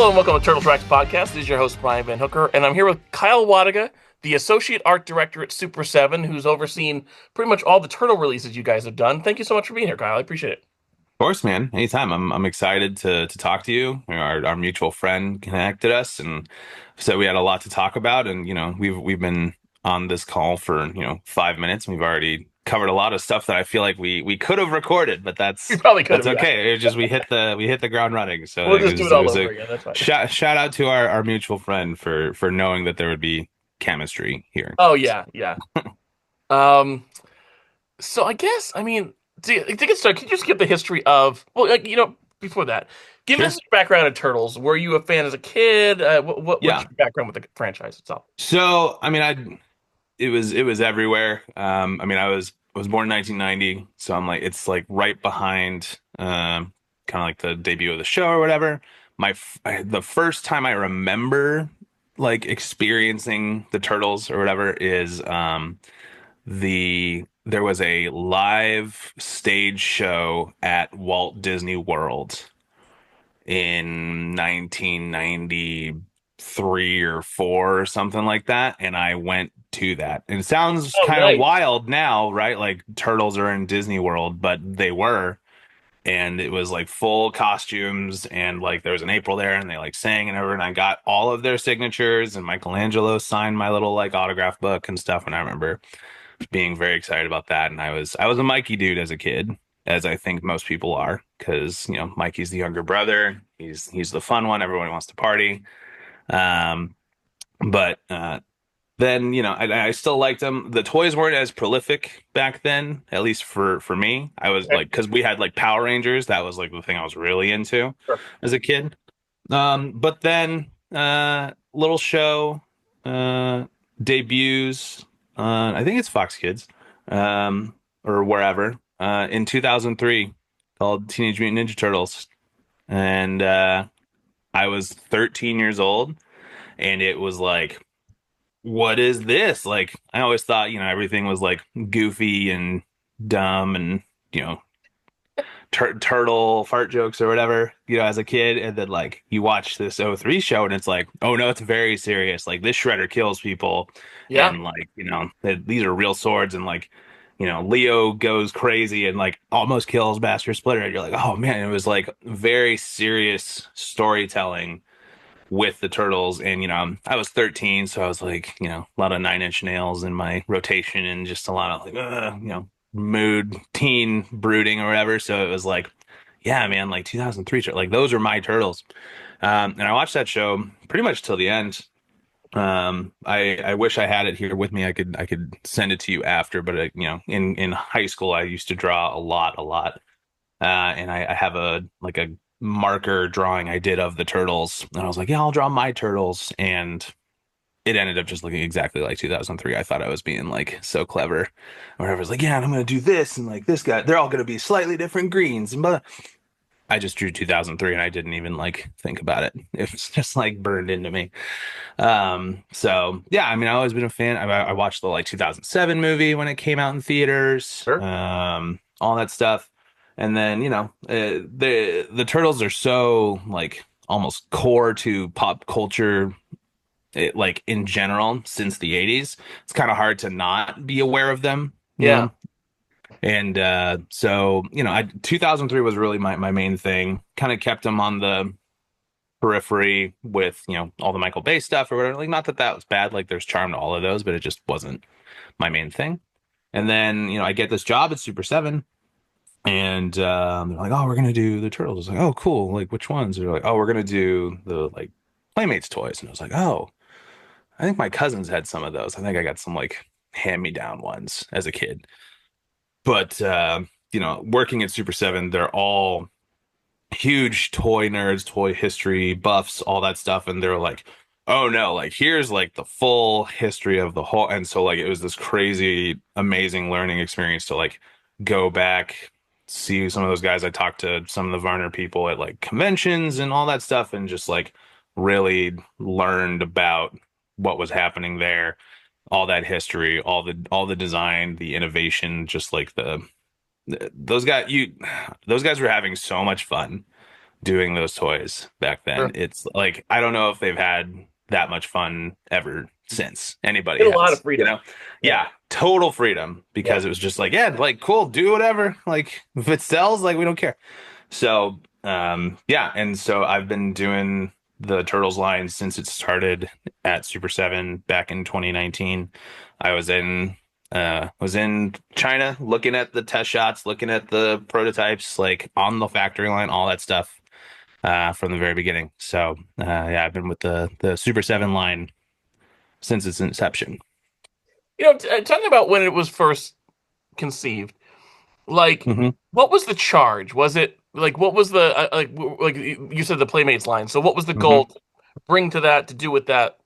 Hello and welcome to Turtle Tracks Podcast. This is your host, Brian Van Hooker, and I'm here with Kyle Wlodyga, the Associate Art Director at Super7, who's overseen pretty much all the Turtle releases you guys have done. Thank you so much for being here, Kyle. I appreciate it. Of course, man. Anytime. I'm excited to talk to you. Our mutual friend connected us, and so we had a lot to talk about. And we've been on this call for 5 minutes. And we've already covered a lot of stuff that I feel like we could have recorded, but You that's probably could that's have, yeah. okay. It just we hit the ground running. So We'll it just do was it it all was over a again. That's fine. shout out to our mutual friend for knowing that there would be chemistry here. Oh, yeah, yeah. Um, so I guess, I mean, to get started, can you just give the history of, well, before that, give us Sure. your background of Turtles. Were you a fan as a kid? What's Yeah. your background with the franchise itself? So I mean, it was everywhere. I mean, I was born in 1990, so I'm like it's like right behind kind of like the debut of the show or whatever. The first time I remember like experiencing the Turtles or whatever is there was a live stage show at Walt Disney World in 1993 or 4 or something like that, and I went to that. And it sounds Oh, kind of nice. wild now, right? Like turtles are in Disney World, but they were. And it was like full costumes, and like there was an April there, and they like sang and everything. I got all of their signatures, and Michelangelo signed my little like autograph book and stuff. And I remember being very excited about that. And I was a Mikey dude as a kid, as I think most people are, because Mikey's the younger brother. He's the fun one. Everyone wants to party. Um, but then I still liked them. The toys weren't as prolific back then, at least for me. I was Okay, like, because we had like Power Rangers. That was like the thing I was really into sure. as a kid. But then little show uh debuts I think it's Fox Kids or wherever in 2003 called Teenage Mutant Ninja Turtles. And I was 13 years old, and it was like, what is this? Like, I always thought, everything was like goofy and dumb and, you know, turtle fart jokes or whatever, as a kid. And then like you watch this '03 show and it's like, oh no, it's very serious. Like this shredder kills people, Yeah. and like, these are real swords, and like, Leo goes crazy and like almost kills Master Splinter. And you're like, oh man, it was like very serious storytelling with the turtles. And I was 13, so I was like, a lot of Nine Inch Nails in my rotation, and just a lot of like mood teen brooding or whatever. So it was like, yeah, man, like 2003, like those are my turtles. And I watched that show pretty much till the end. I wish I had it here with me. I could send it to you after, but in high school I used to draw a lot. And I have a marker drawing I did of the turtles, and I was like, yeah, I'll draw my turtles, and it ended up just looking exactly like 2003. I thought I was being like so clever, or I was like, yeah, and I'm gonna do this, and like this guy, they're all gonna be slightly different greens, and but I just drew 2003, and I didn't even like think about it. It was just like burned into me. So yeah, I mean, I've always been a fan. I watched the like 2007 movie when it came out in theaters, Sure. all that stuff. And then, the Turtles are so like almost core to pop culture, like in general, since the 80s. It's kind of hard to not be aware of them, you Yeah. know? And so, 2003 was really my main thing. Kind of kept them on the periphery with all the Michael Bay stuff or whatever. Like, not that that was bad. Like, there's charm to all of those, but it just wasn't my main thing. And then I get this job at Super 7, and they're like, "Oh, we're gonna do the Turtles." I was like, "Oh, cool. Like, which ones?" They're like, "Oh, we're gonna do the like Playmates toys." And I was like, "Oh, I think my cousins had some of those. I think I got some like hand-me-down ones as a kid." But working at Super 7, they're all huge toy nerds, toy history buffs, all that stuff. And they're like, oh no, like here's like the full history of the whole. And so like it was this crazy, amazing learning experience to like go back, see some of those guys. I talked to some of the Varner people at like conventions and all that stuff, and just like really learned about what was happening there, all that history, all the design, the innovation, just like those guys were having so much fun doing those toys back then. Sure. It's like I don't know if they've had that much fun ever since anybody Get a lot of has, freedom. Yeah. Yeah, total freedom Yeah. because it was just like, yeah, like cool, do whatever. Like if it sells, like we don't care. So, yeah, and so I've been doing the Turtles line since it started at Super 7 back in 2019. I was in China looking at the test shots, looking at the prototypes, like on the factory line, all that stuff from the very beginning. So, yeah, I've been with the Super 7 line since its inception. Talking about when it was first conceived, like, Hmm. what was the charge? Was it like what was the like you said the Playmates line? So what was the Hmm. goal to bring to that to do with that?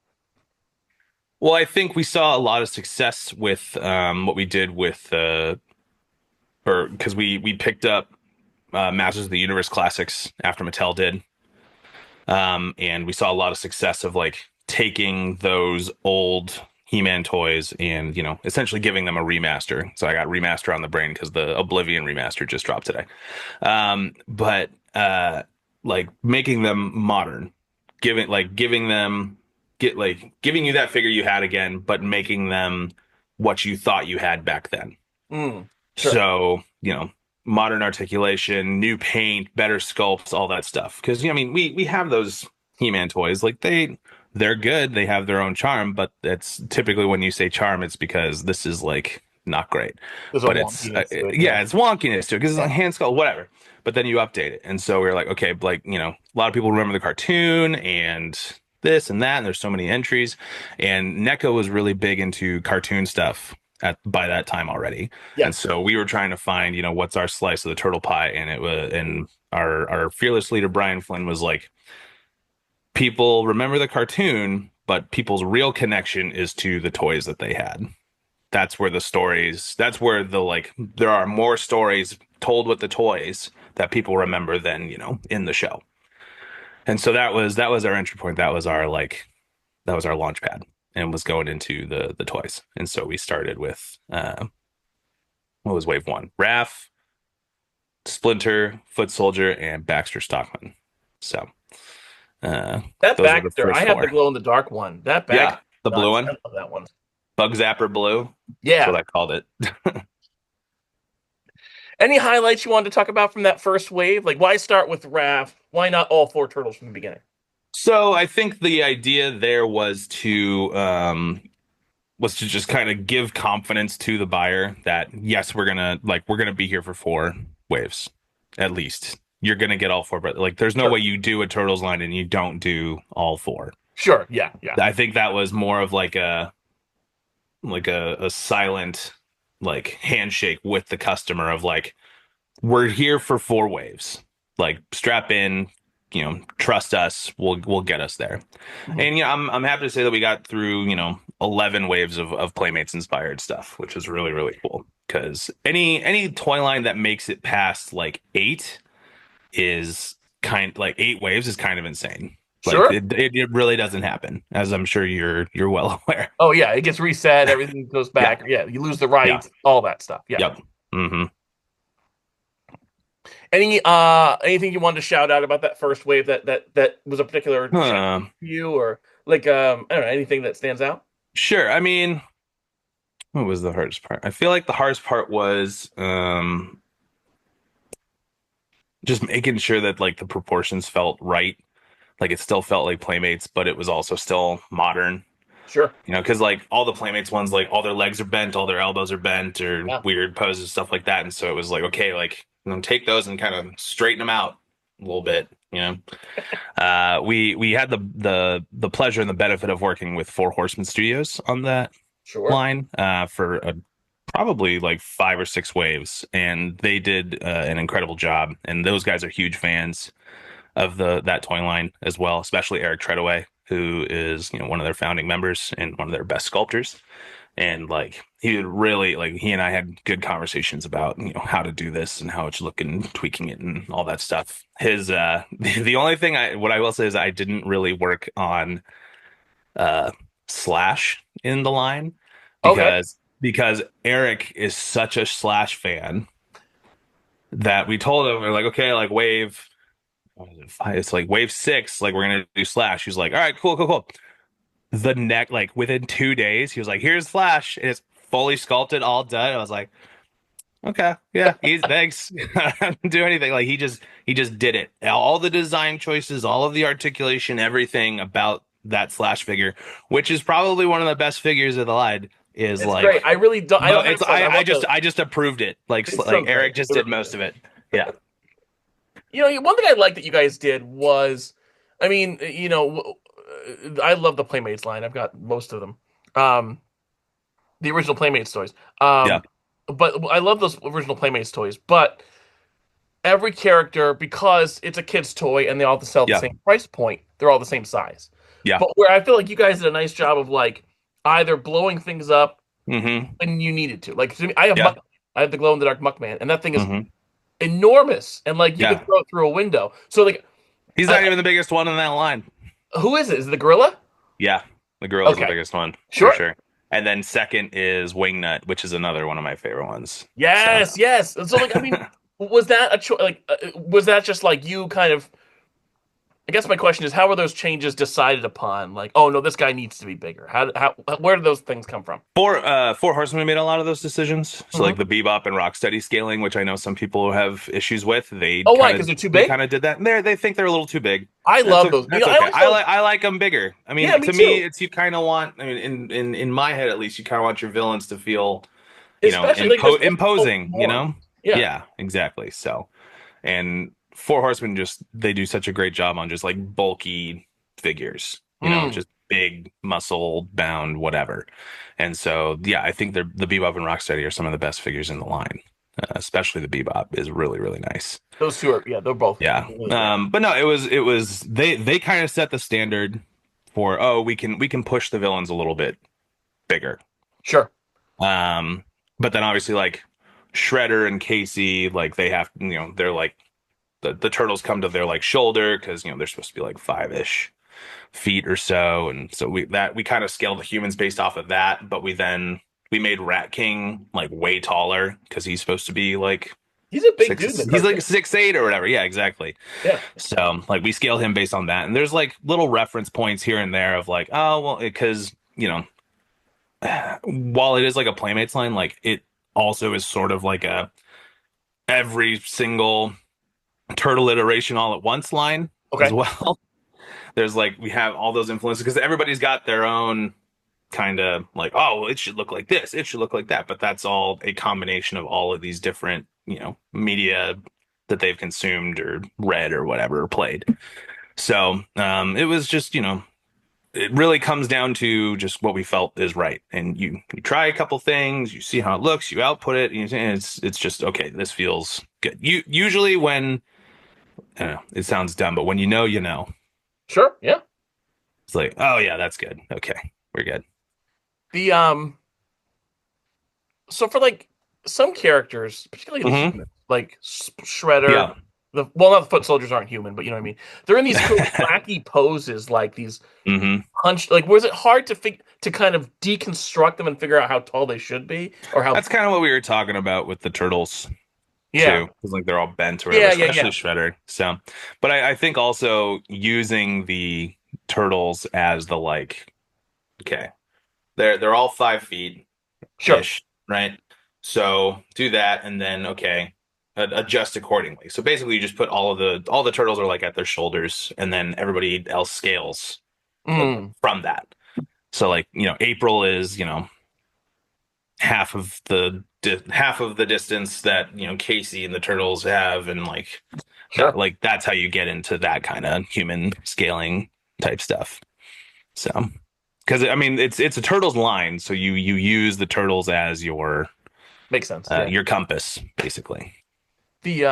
Well, I think we saw a lot of success with what we did with or because we picked up Masters of the Universe classics after Mattel did, and we saw a lot of success of like taking those old He-Man toys and essentially giving them a remaster. So I got remaster on the brain because the Oblivion remaster just dropped today. But like making them modern, giving them giving you that figure you had again, but making them what you thought you had back then. Mm, sure. So, modern articulation, new paint, better sculpts, all that stuff. Because I mean, we have those He-Man toys, like they're good, they have their own charm, but it's typically when you say charm, it's because this is like not great. There's a But it's wonkiness to it. Yeah. yeah, it's wonkiness to it because it's Yeah. like hand sculpt, whatever. But then you update it, and so we're like, okay, like a lot of people remember the cartoon and this and that, and there's so many entries, and NECA was really big into cartoon stuff at by that time already. And Yes. so we were trying to find, what's our slice of the turtle pie, and it was and our fearless leader Brian Flynn was like, people remember the cartoon, but people's real connection is to the toys that they had. That's where the like there are more stories told with the toys that people remember than, in the show. And so that was our entry point. That was our launch pad and was going into the toys. And so we started with what was wave one? Raph, Splinter, Foot Soldier, and Baxter Stockman. So uh, That those were the Baxter, I first have the four. glow in the dark one. That Yeah, Baxter, the blue nuts. I one, love that one. Bug Zapper Blue. That's what Yeah. I called it. Any highlights you wanted to talk about from that first wave? Like, why start with Raph? Why not all four turtles from the beginning? So I think the idea there was to just kind of give confidence to the buyer that yes, we're gonna be here for four waves at least. You're gonna get all four, but like there's no Sure. way you do a Turtles line and you don't do all four. Sure. Yeah. Yeah. I think that was more of like a silent like handshake with the customer of like we're here for four waves. Like strap in, trust us, we'll get us there. Mhm. And I'm happy to say that we got through, 11 waves of Playmates inspired stuff, which is really, really cool. Because any toy line that makes it past like eight waves is kind of insane. Like Sure. it really doesn't happen, as I'm sure you're well aware. Oh yeah, it gets reset. Everything goes Yeah, back. Yeah, you lose the yeah, rights. All that stuff. Yeah. yep. Hmm. Anything you wanted to shout out about that first wave that was a particular shout Uh, to you or like I don't know anything that stands out? sure. I mean, what was the hardest part? I feel like the hardest part was just making sure that like the proportions felt right. Like it still felt like Playmates, but it was also still modern. Sure. Because like all the Playmates ones, like all their legs are bent, all their elbows are bent, or Yeah. weird poses, stuff like that. And so it was like, okay, like take those and kind of straighten them out a little bit. We had the pleasure and the benefit of working with Four Horsemen Studios on that Sure. line for probably like five or six waves, and they did an incredible job. And those guys are huge fans of that toy line as well, especially Eric Treadaway, who is one of their founding members and one of their best sculptors. And like he and I had good conversations about how to do this and how it's looking, tweaking it, and all that stuff. His the only thing what I will say is I didn't really work on uh Slash in the line Okay. because Eric is such a Slash fan that we told him we're like, okay, like wave what is it, five? It's like wave 6, like we're gonna do Slash. He's like, all right, cool, cool, cool. The neck, like within 2 days, he was like, here's Flash. And it's fully sculpted, all done. I was like, okay, yeah, he's thanks. I didn't do anything. Like he just did it. All the design choices, all of the articulation, everything about that Slash figure, which is probably one of the best figures of the line, is It's great. like, I really don't. I don't have it's some. I I want just those. I just approved it. It's so Eric great. just It did really most is. of it. Yeah, One thing I like that you guys did was, I mean, I love the Playmates line. I've got most of them. Um, the original Playmates toys. yeah, Um, but I love those original Playmates toys. But every character, because it's a kid's toy and they all have to sell at the yeah, same price point, they're all the same size. yeah, But where I feel like you guys did a nice job of like either blowing things up mm-hmm, when you needed to. Like to me, I have yeah, I have the glow in the dark Muckman, and that thing is mm-hmm, enormous, and like you could yeah. throw it through a window. So like, He's I, not even the biggest one in that line. who is it? Is it the gorilla? Yeah, the girl is the Okay, biggest one for sure. sure. And then second is Wingnut, which is another one of my favorite ones. So Yes, yes. And so like, I mean, was that a choice? Like, was that just like you kind of? I guess my question is, how were those changes decided upon? Like, oh no, this guy needs to be bigger. Where did those things come from? Four Horsemen made a lot of those decisions. So like Hmm. the Bebop and Rocksteady scaling, which I know some people have issues with, Oh, why? Because they're too they big. kind of did that. And they think they're a little too big. I love those. That's I okay. always felt, I like them bigger. I yeah, mean, me to me, too. it's you kind of want. I mean, in my head at least, you kind of want your villains to feel, Especially like there's imposing. more. Yeah. Yeah, exactly. So. And Four Horsemen just they do such a great job on just like bulky figures, Mm. just big muscle bound whatever. And so yeah, I think the Bebop and Rocksteady are some of the best figures in the line. Especially the Bebop is really really nice. Those two are, yeah, they're both Yeah. really great. But no, it was they kind of set the standard for we can push the villains a little bit bigger. Sure. Um, but then obviously like Shredder and Casey like they have they're like the turtles come to their like shoulder because they're supposed to be like 5-ish feet or so, and so we kind of scaled the humans based off of that, but we made Rat King like way taller because he's supposed to be like He's a big dude in six the he's like cartoon. 6'8" or whatever. Yeah, exactly. Yeah. So like we scaled him based on that, and there's like little reference points here and there of like, oh well, because while it is like a Playmates line, like it also is sort of like a every single turtle iteration all at once line as Okay. well. There's like we have all those influences because everybody's got their own kind of like, oh, well, it should look like this, it should look like that, but that's all a combination of all of these different, media that they've consumed or read or whatever or played. So it was just, it really comes down to just what we felt is right. And you try a couple things, you see how it looks, you output it, and it's just okay, this feels good. You usually when I don't know, it sounds dumb, but when you know. Sure. Yeah. It's like, oh yeah, that's good. Okay, we're good. The so for like some characters, particularly the Hmm. humans, like Shredder, Yeah. not the foot soldiers aren't human, but you know what I mean. They're in these cool wacky poses, like these Hmm. hunched. Like, was it hard to kind of deconstruct them and figure out how tall they should be, or how? That's kind of what we were talking about with the turtles Yeah. too, because like they're all bent or whatever, Yeah. Yeah. especially Yeah. Shredder. So, but I think also using the turtles as the like, okay, they're all 5 feet Sure. ish, right? So do that, and then okay, adjust accordingly. So basically, you just put all the turtles are like at their shoulders, and then everybody else scales Mm, from that. So like, April is, half of the distance that, Casey and the turtles have, and like that, sure. like that's how you get into that kind of human scaling type stuff. So, because I mean, it's a turtles line, so you use the turtles as Makes sense. Yeah. your compass, basically. The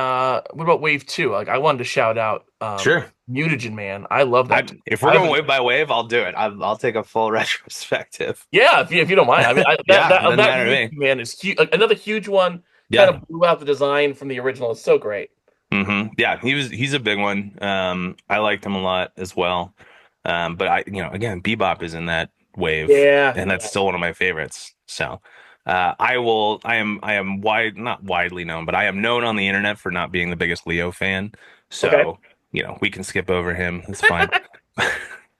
what about Wave 2? Like, I wanted to shout out Sure. Mutagen Man. I love that. If we're I've going been, wave by wave, I'll do it. I'll take a full retrospective. yeah, if you don't mind. I mean, Yeah, doesn't that matter to Mutagen me. Man is huge. Another huge one. Kind Yeah. of blew out the design from the original. It's so great. Yeah, he's a big one. I liked him a lot as well. But again, Bebop is in that wave, Yeah, and that's yeah. still one of my favorites. So, I am not widely known, but I am known on the internet for not being the biggest Leo fan. Okay. So, we can skip over him. It's fine.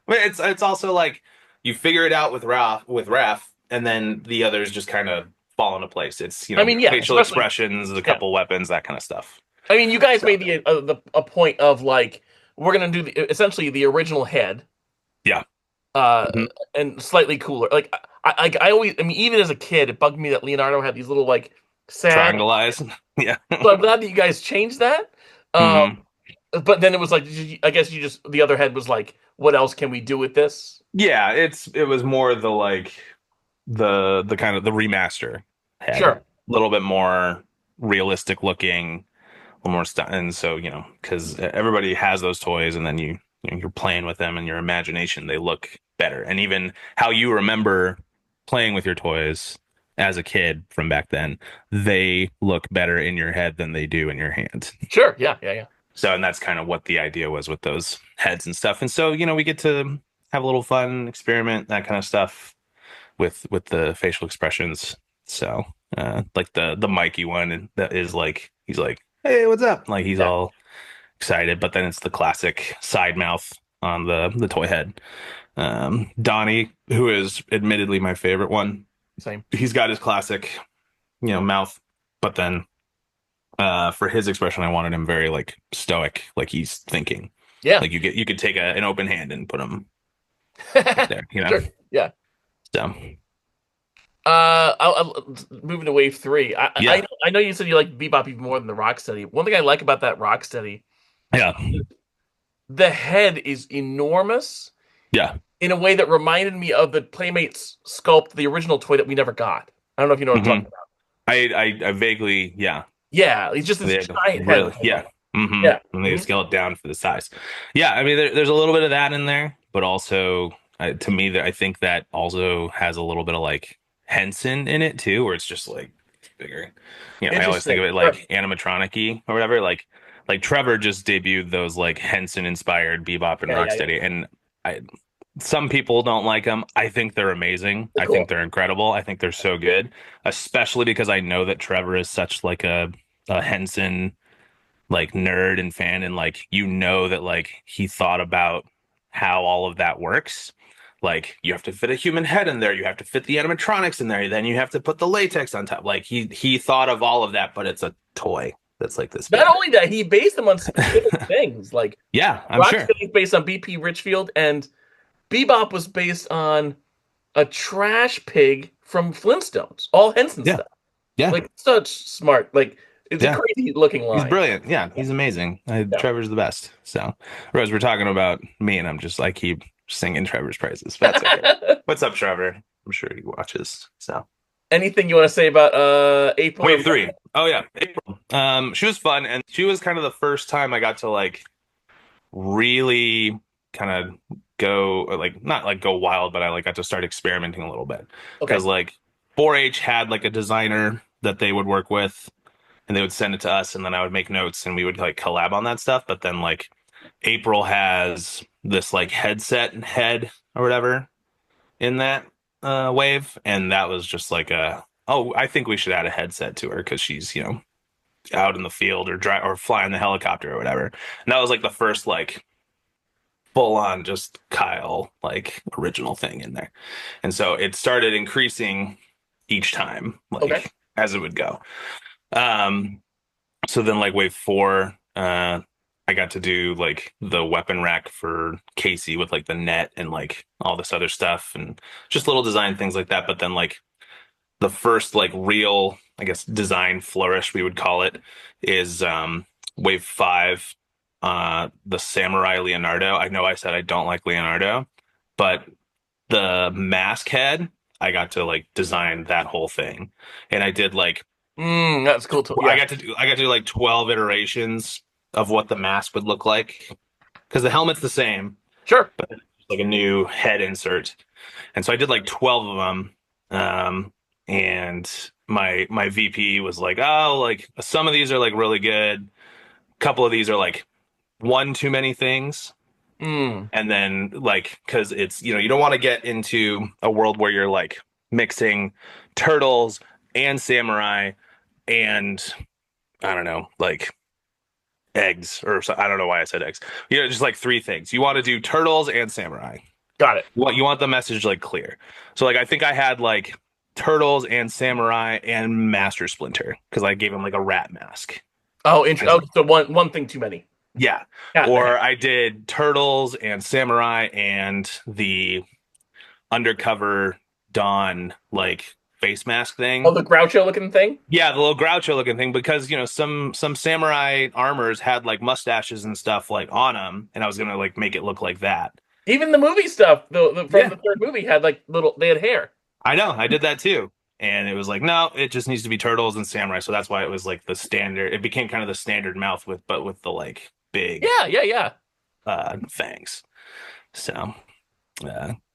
But it's also like you figure it out with Raph, and then the others just kind of fall into place. It's I mean, yeah, facial especially expressions, a yeah. couple weapons, that kind of stuff. I mean, you guys So made a point of like we're gonna do essentially the original head, yeah. uh, Hmm. and slightly cooler. Like I always, I mean, even as a kid, it bugged me that Leonardo had these little like sad. Triangle eyes. Yeah. So I'm glad that you guys changed that. Um, Hmm. but then it was like, I guess you just the other head was like, what else can we do with this? Yeah, it was more the like the kind of the remaster head, Sure, a little bit more realistic looking, a little more stuff. And so, because everybody has those toys, and then you're playing with them in your imagination, they look better. And even how you remember playing with your toys as a kid from back then, they look better in your head than they do in your hand. sure, yeah, yeah, yeah. So, and that's kind of what the idea was with those heads and stuff. And so, we get to have a little fun, experiment, that kind of stuff with the facial expressions. So, like the Mikey one, and that is like he's like, "Hey, what's up?" Like he's Yeah, all excited, but then it's the classic side mouth on the toy head. Donnie, who is admittedly my favorite one, same. he's got his classic, mouth, but then for his expression, I wanted him very like stoic, like he's thinking. Yeah, Like you could take an open hand and put him there, sure, yeah. So Moving to wave three. yeah, I know you said you like Bebop even more than the Rocksteady. One thing I like about that Rocksteady, yeah, the head is enormous yeah. in a way that reminded me of the Playmates sculpt, the original toy that we never got. I don't know if you know what I'm Hmm. talking about. I vaguely, yeah. Yeah, it's just this They giant head, really, which I yeah. love. Hmm. Yeah. And they Mhm. scale it down for the size. Yeah, I mean, there's a little bit of that in there, but also to me, that I think that also has a little bit of like Henson in it too, where it's just like bigger. I always think Interesting. of it Sure. like animatronic-y or whatever. Like Trevor just debuted those like Henson-inspired Bebop and Yeah, yeah, yeah. Rocksteady, and I some people don't like them. I think they're amazing. They're I think cool. they're incredible. I think they're so good, especially because I know that Trevor is such like a Henson like nerd and fan, and like that like he thought about how all of that works. Like you have to fit a human head in there, you have to fit the animatronics in there, then you have to put the latex on top. Like he thought of all of that, but it's a toy that's like this Not big. only that, he based them on specific things. Like Yeah, I'm sure. Rocksteady is based on BP Richfield, and Bebop was based on a trash pig from Flintstones. All Henson Yeah, stuff. yeah, Like such smart. Like it's a yeah. crazy looking He's line. brilliant. Yeah, he's amazing. Yeah. Trevor's the best. So, Rose, we're talking about me, and I keep singing Trevor's praises. But that's okay. What's up, Trevor? I'm sure he watches. So, Anything you want to say about April or Wave three. Oh yeah, April. She was fun, and she was kind of the first time I got to like really kind of go like not like go wild, but I like got to start experimenting a little bit because okay. like 4-H had like a designer that they would work with, and they would send it to us, and then I would make notes, and we would like collab on that stuff. But then like April has this like headset and head or whatever in that wave, and that was just like a oh, I think we should add a headset to her because she's out in the field or or flying the helicopter or whatever. And that was like the first like full on just Kyle like original thing in there. And so it started increasing each time Okay. like as it would go. Um so then like wave four, I got to do like the weapon rack for Casey with like the net and like all this other stuff and just little design things like that. But then like the first like real, I guess, design flourish we would call it is wave five, the Samurai Leonardo. I know I said I don't like Leonardo, but the mask head, I got to like design that whole thing. And I did like That's cool too. Yeah. I got to do like 12 iterations of what the mask would look like. Because the helmet's the same, Sure. but it's like a new head insert. And so I did like 12 of them. And my VP was like, "Oh, like some of these are like really good. A couple of these are like one too many things." Mm. And then like because it's you don't want to get into a world where you're like mixing turtles and samurai and I don't know, like eggs, or I don't know why I said eggs. Just like three things. You want to do turtles and samurai. Got it. What you want the message like clear. So like I think I had like turtles and samurai and master splinter because I gave him like a rat mask. Oh, so one thing too many. Yeah. Cat in the hat. Or I did turtles and samurai and the undercover Dawn like face mask Oh, thing. the Groucho looking thing. Yeah, the little Groucho looking thing because some samurai armors had like mustaches and stuff like on them, and I was gonna like make it look like that. Even the movie stuff, from Yeah, the third movie had like little. They had hair. I know. I did that too. And it was like, no, it just needs to be turtles and samurai. So that's why it was like the standard. It became kind of the standard mouth but with the like big Yeah, yeah, yeah. fangs. So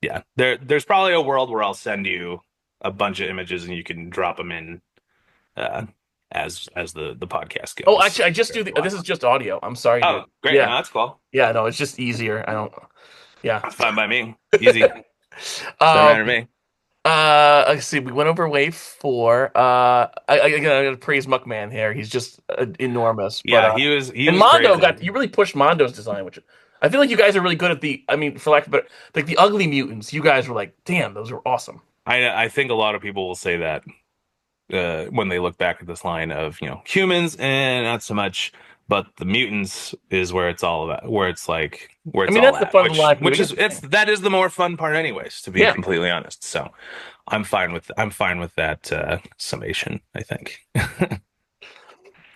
yeah, there's probably a world where I'll send you a bunch of images and you can drop them in uh, as the podcast Oh, goes. actually, I just do the. This is just audio. I'm sorry, dude. Oh, great. Yeah, No, that's cool. yeah. No, it's just easier. I don't. Yeah. That's fine by me. Easy. Doesn't Um. matter to me. Let's see. We went over wave four. I gotta praise Muckman here. He's just enormous. But Yeah, he and was Mondo crazy. got you really pushed Mondo's design, which I feel like you guys are really good at the. I mean, for lack of better, like the ugly mutants. You guys were like, damn, those are awesome. I think a lot of people will say that when they look back at this line of humans and not so much, but the mutants is where it's all about, where I it's mean, all that's the at, fun of the which line for me. it's that is the more fun part anyways, to be Yeah. completely honest. So I'm fine with that summation, I think.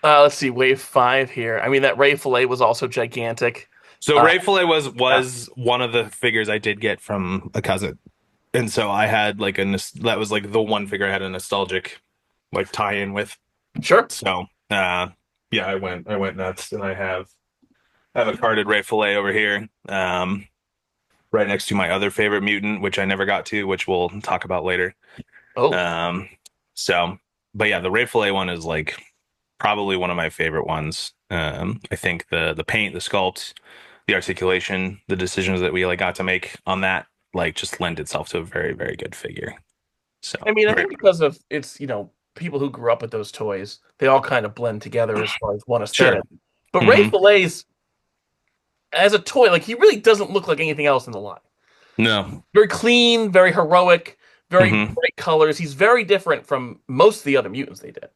Let's see, wave five here. I mean, that Ray Fillet was also gigantic. So Uh, Ray Fillet yeah. was one of the figures I did get from a cousin, and so I had like that was like the one figure I had a nostalgic like tie-in with. Sure. So yeah, I went nuts, and I have a carded Ray Fillet over here, right next to my other favorite mutant, which I never got to, which we'll talk about later. Oh, Um, so, but yeah, the Ray Fillet one is like probably one of my favorite ones. I think the paint, the sculpt, the articulation, the decisions that we like got to make on that like just lend itself to a very, very good figure. So I mean, I very think because of it's people who grew up with those toys, they all kind of blend together as far as one aesthetic. sure. But Ray Hmm. Fillets, as a toy, like he really doesn't look like anything else in the line. No. Very clean, very heroic, very Hmm. bright colors. He's very different from most of the other mutants they did.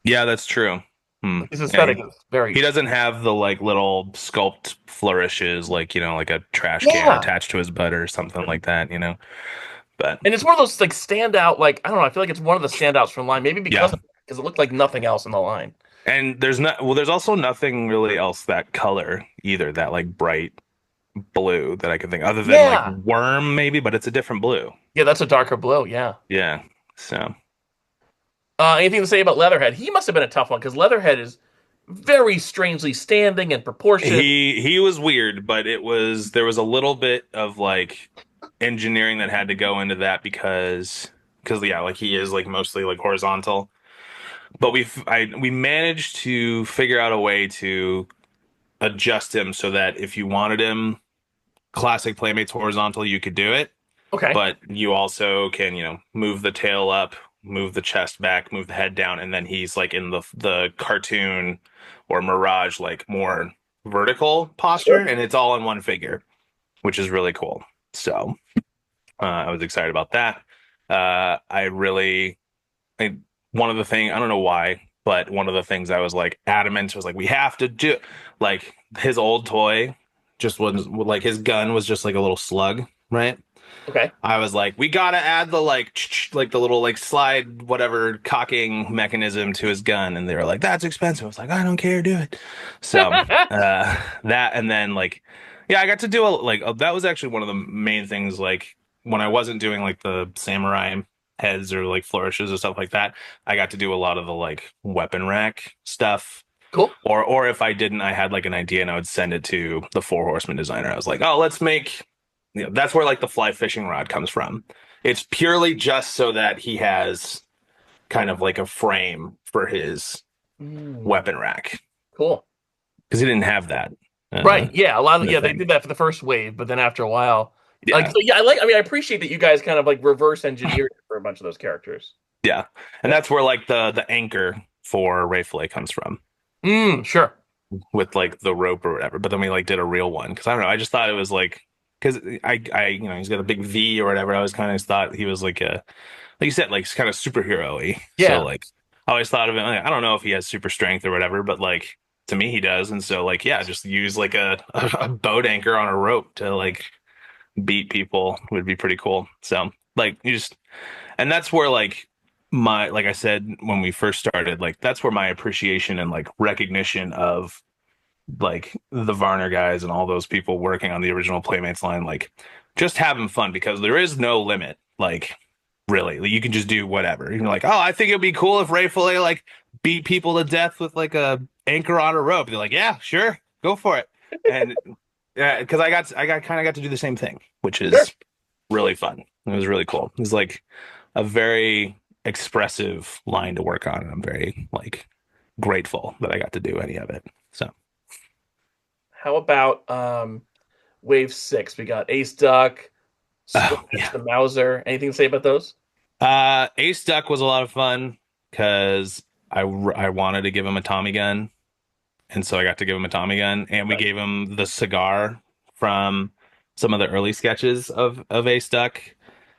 Yeah, that's true. Hmm. His Yeah, aesthetic is very he doesn't have the like little sculpt flourishes like, like a trash can yeah. attached to his butt or something like that. But And it's one of those like standout, like I don't know, I feel like it's one of the standouts from the line, maybe yeah. because it looked like nothing else in the line. And there's also nothing really else that color either, that like bright blue that I can think other than like Yeah. worm maybe, but it's a different blue. Yeah, that's a darker blue, yeah. Yeah. So Anything to say about Leatherhead? He must have been a tough one because Leatherhead is very strangely standing and proportioned. he was weird, but there was a little bit of like engineering that had to go into that because yeah, like he is like mostly like horizontal. But we managed to figure out a way to adjust him so that if you wanted him classic Playmates horizontal, you could do it. Okay, But you also can, move the tail up, move the chest back, move the head down, and then he's like in the cartoon or Mirage like more vertical posture, sure. and it's all in one figure, which is really cool. So I was excited about that. I really I, one of the things, I don't know why, but one of the things I was like adamant was like we have to do, like his old toy just was like his gun was just like a little slug, right? Okay. I was like, we gotta add the like the little like slide whatever cocking mechanism to his gun, and they were like, that's expensive. I was like, I don't care, do it. So that, and then like, yeah, I got to do that was actually one of the main things. Like when I wasn't doing like the samurai heads or like flourishes or stuff like that, I got to do a lot of the like weapon rack stuff. Cool. Or if I didn't, I had like an idea and I would send it to the Four Horsemen designer. I was like, oh, let's make that's where like the fly fishing rod comes from. It's purely just so that he has kind of like a frame for his Mm, weapon rack cool. because he didn't have that. Right. Yeah. A lot of I they think. did that for the first wave, but then after a while, like Yeah, so. Yeah. I mean, I appreciate that you guys kind of like reverse engineered for a bunch of those characters. yeah, and Yeah. that's where like the anchor for Ray Fillet comes from. Sure. with like the rope or whatever. But then we like did a real one because I don't know. I just thought it was like because he's got a big V or whatever. I always kind of thought he was like a like you said, like kind of superhero-y. So Yeah. like I always thought of him. Like, I don't know if he has super strength or whatever, but like to me he does. And so like yeah, just use like a boat anchor on a rope to like beat people would be pretty cool. So like you just and that's where like my like I said when we first started, like that's where my appreciation and like recognition of like the Varner guys and all those people working on the original Playmates line, like just having fun because there is no limit. Like really, like, you can just do whatever. You're like, oh, I think it'd be cool if Ray Fillet like beat people to death with like a anchor on a rope. They're like, yeah, sure, go for it. And yeah, because I got kind of got to do the same thing, which Sure. is really fun. It was really cool. It was like a very expressive line to work on, and I'm very like grateful that I got to do any of it. So. How about Wave 6? We got Ace Duck, Oh Splash yeah. the Mauser. Anything to say about those? Ace Duck was a lot of fun because I wanted to give him a Tommy gun, and so I got to give him a Tommy gun, and we Nice. gave him the cigar from some of the early sketches of Ace Duck.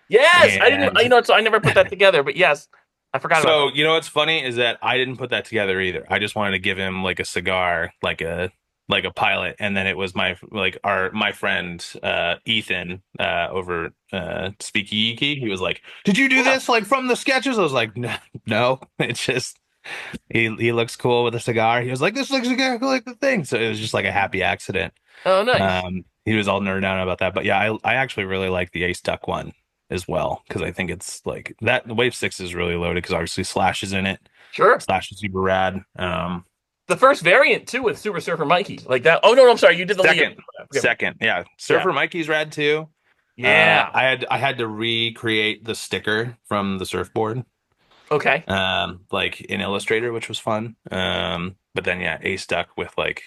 Yes, I didn't. And I never put that together, but yes, I forgot about that. so you know what's funny is that I didn't put that together either. I just wanted to give him like a cigar, like a pilot, and then it was my friend Ethan over Speaky Geeky. He was like, "Did you do Yeah. this like from the sketches?" I was like, "No, no. It's just he looks cool with a cigar." He was like, "This looks exactly like the thing." So it was just like a happy accident. Oh, nice. He was all nerded out about that, but yeah, I actually really like the Ace Duck one as well because I think it's like that. Wave 6 is really loaded because obviously Slash is in it. Sure. Slash is super rad. The first variant too with Super Surfer Mikey, like that. Oh no, no, I'm sorry. You did the Leo. Second, Forgive me. yeah. Yeah. Surfer Mikey's rad too. Yeah. I had to recreate the sticker from the surfboard, Okay. like in Illustrator, which was fun. But then yeah, Ace Duck with like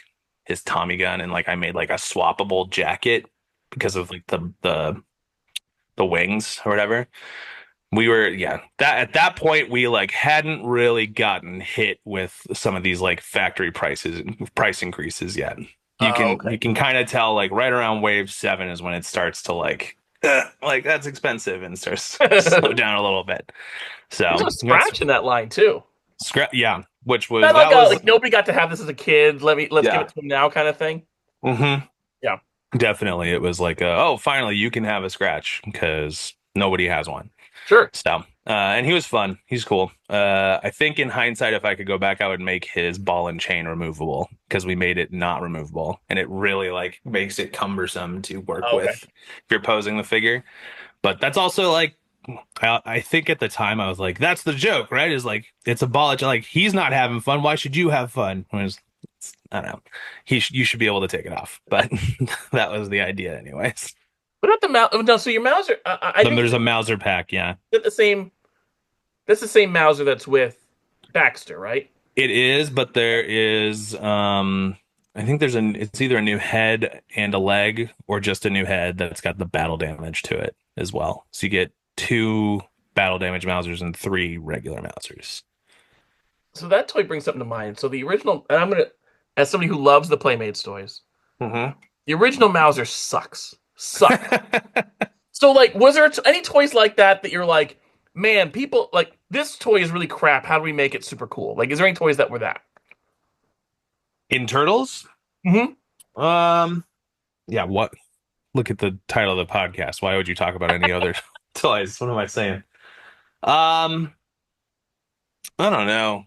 his Tommy gun and like I made like a swappable jacket because of like the wings or whatever. We were yeah that at that point we like hadn't really gotten hit with some of these like factory price increases yet. You Okay. can kind of tell like right around wave 7 is when it starts to like that's expensive and starts to slow down a little bit. There's So a that's scratch in that line too. scrap yeah, which was Not like that a was like nobody got to have this as a kid. Let's give it yeah. to him now kind of thing. Hmm. Yeah. Definitely it was like oh finally you can have a scratch because nobody has one. Sure. So, and he was fun. He's cool. I think in hindsight, if I could go back, I would make his ball and chain removable because we made it not removable, and it really like makes it cumbersome to work Oh, okay. with if you're posing the figure. But that's also like, I think at the time I was like, that's the joke, right? Is like it's a ball. Like he's not having fun. Why should you have fun? I don't know. You should be able to take it off, but that was the idea, anyways. But not the mouse. No, so your Mauser. I Then think there's a Mauser pack, yeah. that's the same. That's the same Mauser that's with Baxter, right? It is, but there is I think it's either a new head and a leg or just a new head that's got the battle damage to it as well. So you get 2 battle damage Mausers and 3 regular Mausers. So that toy brings something to mind. So the original, and I'm gonna, as somebody who loves the Playmates toys, Hmm. the original Mauser sucks. Suck. So like, was there any toys like that you're like, man, people like this toy is really crap. How do we make it super cool? Like, is there any toys that were that? In Turtles? Hmm. Um yeah, what look at the title of the podcast. Why would you talk about any other toys? What am I saying? Um I don't know.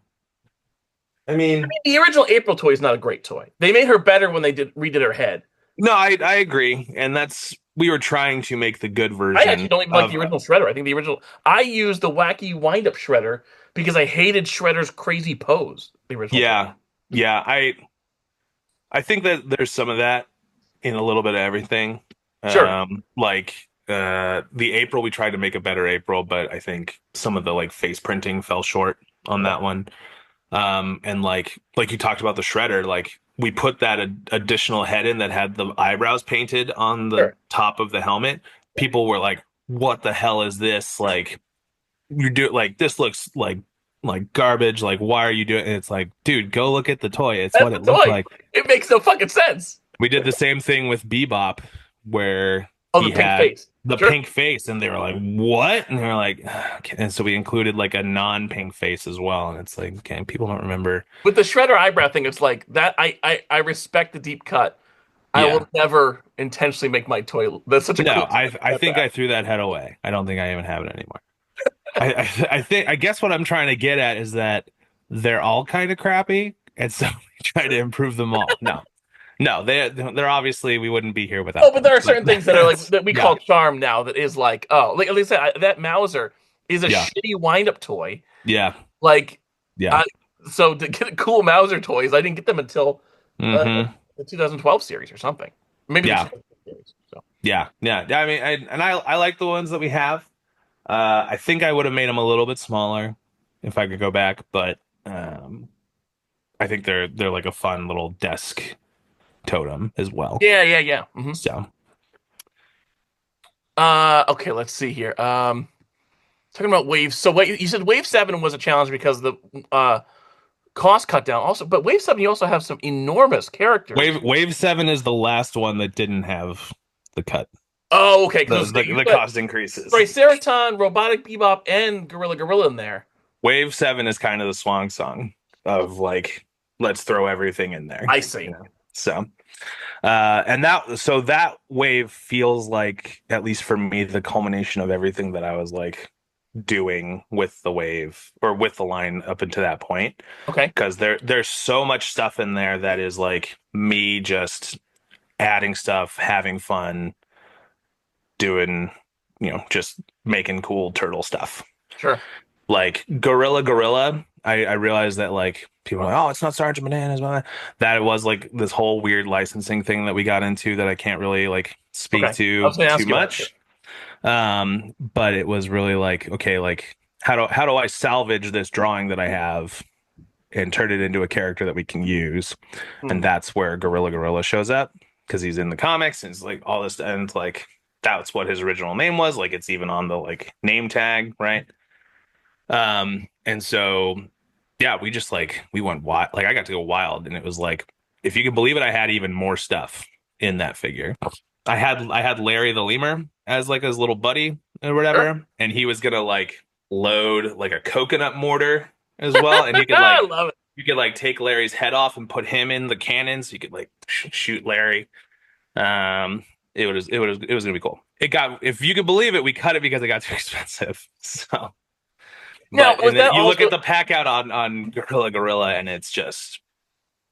I mean, The original April toy is not a great toy. They made her better when they redid her head. no, I agree. And that's we were trying to make the good I actually version don't even like the of original Shredder. I think the original. I used the wacky wind up Shredder because I hated Shredder's crazy pose. The original toy. yeah. Yeah, I think that there's some of that in a little bit of everything. Sure. Like the April, we tried to make a better April, but I think some of the like face printing fell short on Okay. that one. And like you talked about the shredder, like we put that additional head in that had the eyebrows painted on the Sure. top of the helmet. People were like, "What the hell is this?" Like you do like this looks like garbage. Like, why are you doing it? It's like, dude, go look at the toy. It's That's what the it looked toy. like. It makes no fucking sense. We did the same thing with Bebop, where Oh, the he pink had face. the Sure. pink face, and they were like, "What?" And they were like, okay. And so we included like a non-pink face as well. And it's like, okay, people don't remember. With the shredder eyebrow thing, it's like that. I respect the deep cut. I Yeah, will never intentionally make my toy. That's such a no, cool I cut think that. I threw that head away. I don't think I even have it anymore. I think I guess what I'm trying to get at is that they're all kind of crappy, and so we try to improve them all. No, no, they're obviously we wouldn't be here Oh, without but them. there are But certain things that are like that's that we yeah, call charm now. That is like, oh, like at least that Mauser is a yeah, shitty wind-up toy. yeah, Like, yeah. I so to get cool Mauser toys, I didn't get them until uh, Hmm. the 2012 series or something. Maybe the Yeah, 2012 series. So yeah, yeah. I mean, I like the ones that we have. I think I would have made them a little bit smaller if I could go back, but I think they're like a fun little desk totem as well. yeah, yeah, yeah. So Okay, let's see here. Talking about waves. So what you said Wave 7 was a challenge because the cost cut down also, but Wave 7 you also have some enormous characters. Wave 7 is the last one that didn't have the cut. Oh, okay, because you've The got cost increases. Triceraton, Robotic Bebop, and Gorilla in there. Wave 7 is kind of the swan song of like let's throw everything in there, I you see. know. So and that wave feels like, at least for me, the culmination of everything that I was like doing with the wave or with the line up until that point. Okay, Because there's so much stuff in there that is like me just adding stuff, having fun, doing, just making cool turtle stuff. sure. Like Gorilla, I realized that like people are like, oh, it's not Sergeant Bananas, blah, blah. That it was like this whole weird licensing thing that we got into that I can't really like speak Okay, I to was going to too ask you about it. much. But it was really like, okay, like how do I salvage this drawing that I have and turn it into a character that we can use? And Hmm, that's where Gorilla shows up because he's in the comics and it's like all this, and it's like that's what his original name was. Like it's even on the like name tag, right? And so yeah, we just like we went wild. Like I got to go wild, and it was like, if you can believe it, I had even more stuff in that figure. I had Larry the lemur as like his little buddy or sure. whatever, and he was gonna like load like a coconut mortar as well, and I love it. you could like take Larry's head off and put him in the cannon, so you could like shoot Larry. Um, it was gonna be cool. It got, if you could believe it, we cut it because it got too expensive. So, Now, but was and then that you look at also? the pack out on Gorilla, and it's just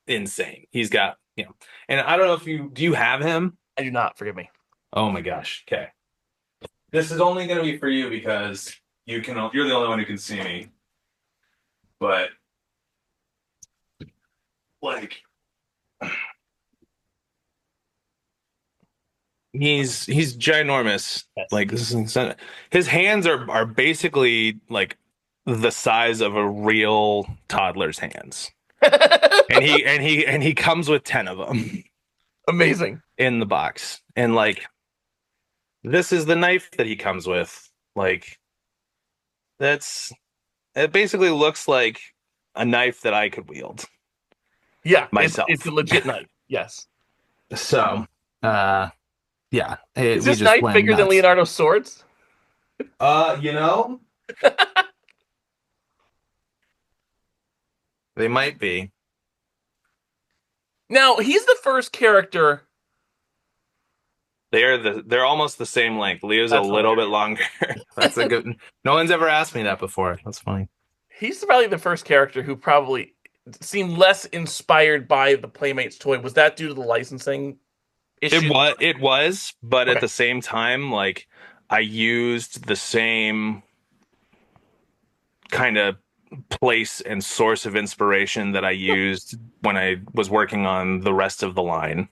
insane. He's got, and I don't know if you do you have him? I do not. Forgive me. Oh my gosh. Okay. This is only going to be for you because you're the only one who can see me. But like he's ginormous. Yes. Like this is his hands are basically like the size of a real toddler's hands. And he comes with 10 of them Amazing. in the box. And like this is the knife that he comes with. Like that's it basically looks like a knife that I could wield Yeah, it's myself. a legit knife. Yes. So, yeah, Is we this just knife went bigger than nuts. Leonardo's swords? You know, they might be. Now, he's the first character. They're almost the same length. Leo's a That's little bit hilarious. longer. That's a good. No one's ever asked me that before. That's funny. He's probably the first character who probably seemed less inspired by the Playmates toy. Was that due to the licensing issue? It was, but at Okay. the same time, like I used the same kind of place and source of inspiration that I used when I was working on the rest of the line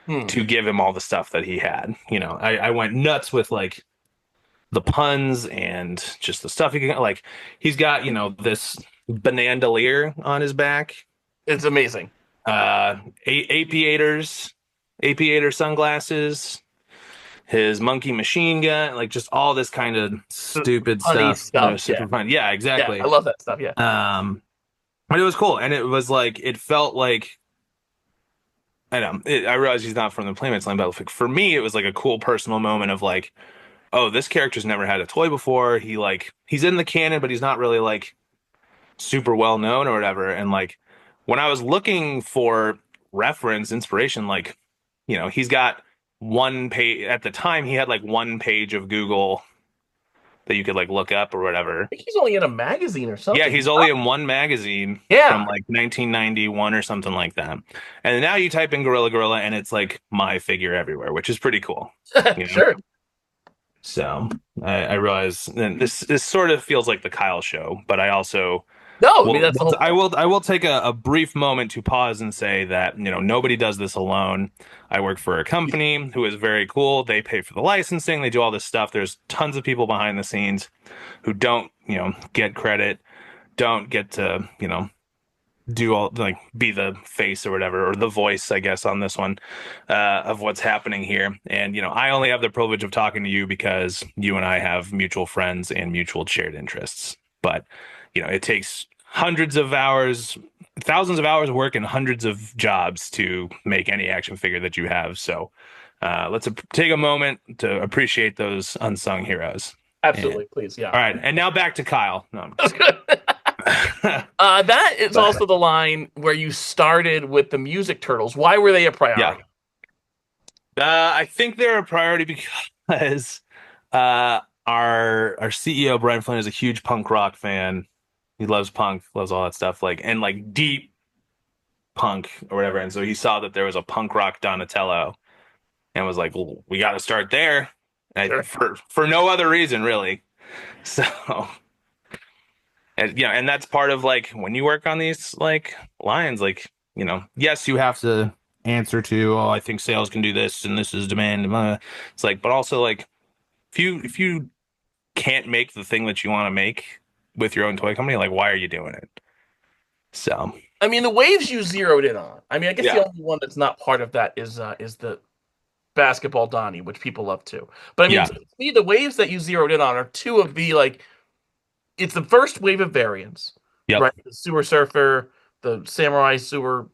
Hmm. to give him all the stuff that he had. I went nuts with like the puns and just the stuff he can, like he's got, this banandolier on his back, It's amazing. apiators, apiator sunglasses. his monkey machine gun, like just all this kind of The stupid funny stuff that stuff. was Yeah. super fun. Yeah, Yeah. I exactly. love that stuff. Yeah. Um, but it was cool, and it was like it felt like I know I realize he's not from the Playmates line, but like, for me, it was like a cool personal moment of like, oh, this character's never had a toy before. He's in the canon, but he's not really like super well known or whatever. And like when I was looking for reference, inspiration, like, he's got one page at the time, he had like one page of Google that you could like look up or whatever. Think he's only in a magazine or Yeah, something. he's only in one magazine from Yeah. like 1991 or something like that. And now you type in Gorilla Gorilla and it's like my figure everywhere, which is pretty cool, you know? Sure. So I realize and this sort of feels like the Kyle show, but I also No, I mean well, that's the whole point. I will take a brief moment to pause and say that, nobody does this alone. I work for a company who is very cool. They pay for the licensing, they do all this stuff. There's tons of people behind the scenes who don't, get credit, don't get to, do all like be the face or whatever or the voice I guess on this one of what's happening here. And I only have the privilege of talking to you because you and I have mutual friends and mutual shared interests, but it takes hundreds of hours, thousands of hours of work and hundreds of jobs to make any action figure that you have. So let's take a moment to appreciate those unsung heroes. And Absolutely, please. Yeah. all right, and now back to Kyle. No, I'm That's just good. kidding. That is But also the line where you started with the music turtles. Why were they a yeah, priority? I think they're a priority because our CEO Brian Flynn is a huge punk rock fan. He loves punk, loves all that stuff, like and like deep punk or whatever. And so he saw that there was a punk rock Donatello and was like, well, "We got to start there." Sure. For no other reason, really. So, and that's part of like when you work on these like lines, like yes, you have to answer to, oh, I think sales can do this and this is demand. It's like, but also like if you can't make the thing that you want to make with your own toy company, like why are you doing it? So I mean, the waves you zeroed in on. I mean, I guess yeah, the only one that's not part of that is the basketball Donnie, which people love too. But I mean, yeah, to me, the waves that you zeroed in on are two of the like. It's the first wave of variants, yep. right? The Sewer Surfer, the Samurai Super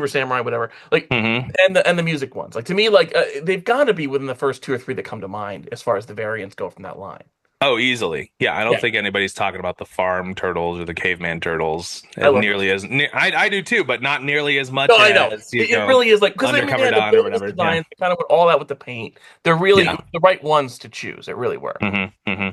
Samurai, whatever. Like, Hmm. and the music ones. Like to me, like they've got to be within the first two or three that come to mind as far as the variants go from that line. Oh, easily. Yeah, I don't Yeah, think anybody's talking about the farm turtles or the caveman turtles I as love those. nearly as I do too, but not nearly as No, much I know. as It really is like because I mean, Undercover yeah, the Don or villainous whatever. Yeah, designs they kind of went all out with the paint. They're really yeah. it was the right ones to choose. It really were. Hmm.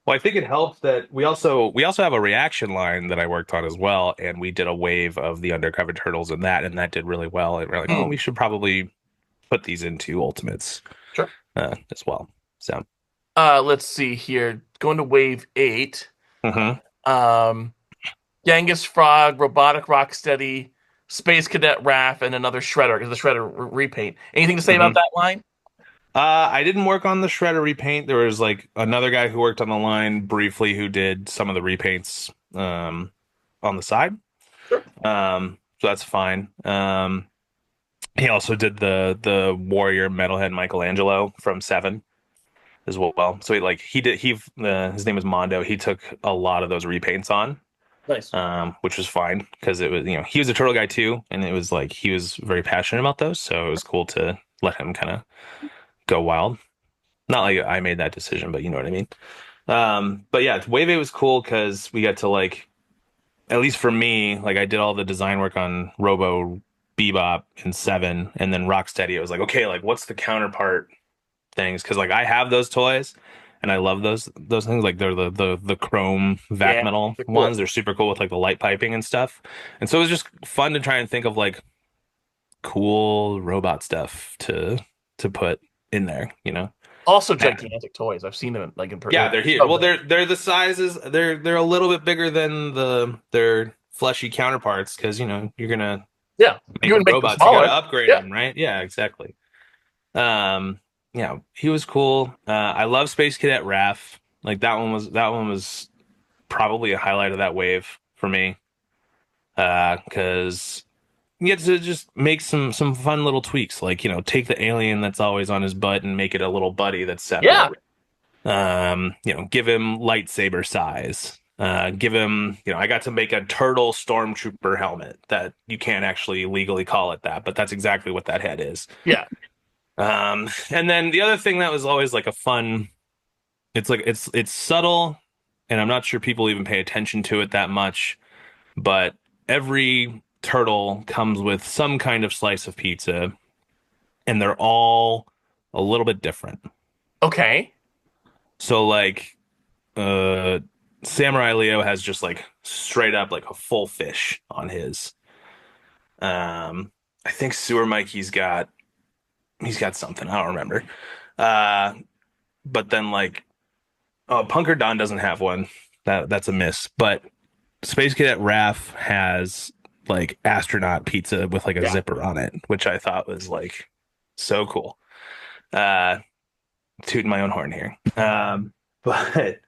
Well, I think it helps that we also have a reaction line that I worked on as well, and we did a wave of the Undercover Turtles and that did really well. And we're like, oh, Mm, we should probably put these into Ultimates sure. as well. So, Let's see here. Going to wave eight. hmm Um, Genghis Frog, Robotic Rocksteady, Space Cadet Raph, and another Shredder because the Shredder repaint. Anything to say about hmm that line? I didn't work on the Shredder repaint. There was like another guy who worked on the line briefly who did some of the repaints on the side. Sure. So that's fine. He also did the Warrior Metalhead Michelangelo from Seven as well. So his name was Mondo. He took a lot of those repaints on, Nice. which was fine because it was he was a turtle guy too, and it was like he was very passionate about those. So it was cool to let him kind of go wild. Not like I made that decision, but you know what I mean. But yeah, Wave 8 was cool because we got to like, at least for me, like I did all the design work on Robo Bebop and Seven, and then Rocksteady. It was like, okay, like what's the counterpart things? Because like I have those toys, and I love those things. Like they're the chrome vac Yeah, metal they're ones. cool. They're super cool with like the light piping and stuff. And so it was just fun to try and think of like cool robot stuff to put in there. Also Yeah. gigantic toys. I've seen them like in Yeah, person. they're here. So Well, big. they're the sizes. They're a little bit bigger than their fleshy counterparts because you're gonna Yeah, you make would them make them robots. You got to smaller. upgrade Yeah. them, right? Yeah, exactly. Um, yeah, he was cool. I love Space Cadet Raph. Like that one was probably a highlight of that wave for me. Because you get to just make some fun little tweaks, like, take the alien that's always on his butt and make it a little buddy that's separate. Yeah, Give him lightsaber size. Give him, I got to make a turtle stormtrooper helmet that you can't actually legally call it that, but that's exactly what that head is. yeah. And then the other thing that was always like a fun, it's like it's subtle, and I'm not sure people even pay attention to it that much, but every turtle comes with some kind of slice of pizza, and they're all a little bit different. Okay. So like uh Samurai Leo has just like straight up like a full fish on his. I think Sewer Mikey's got something. I don't remember. Uh but then like Punker Don doesn't have one. That's a miss. But Space Cadet Raph has like astronaut pizza with like a Yeah. zipper on it, which I thought was like so cool. Uh Tooting my own horn here. But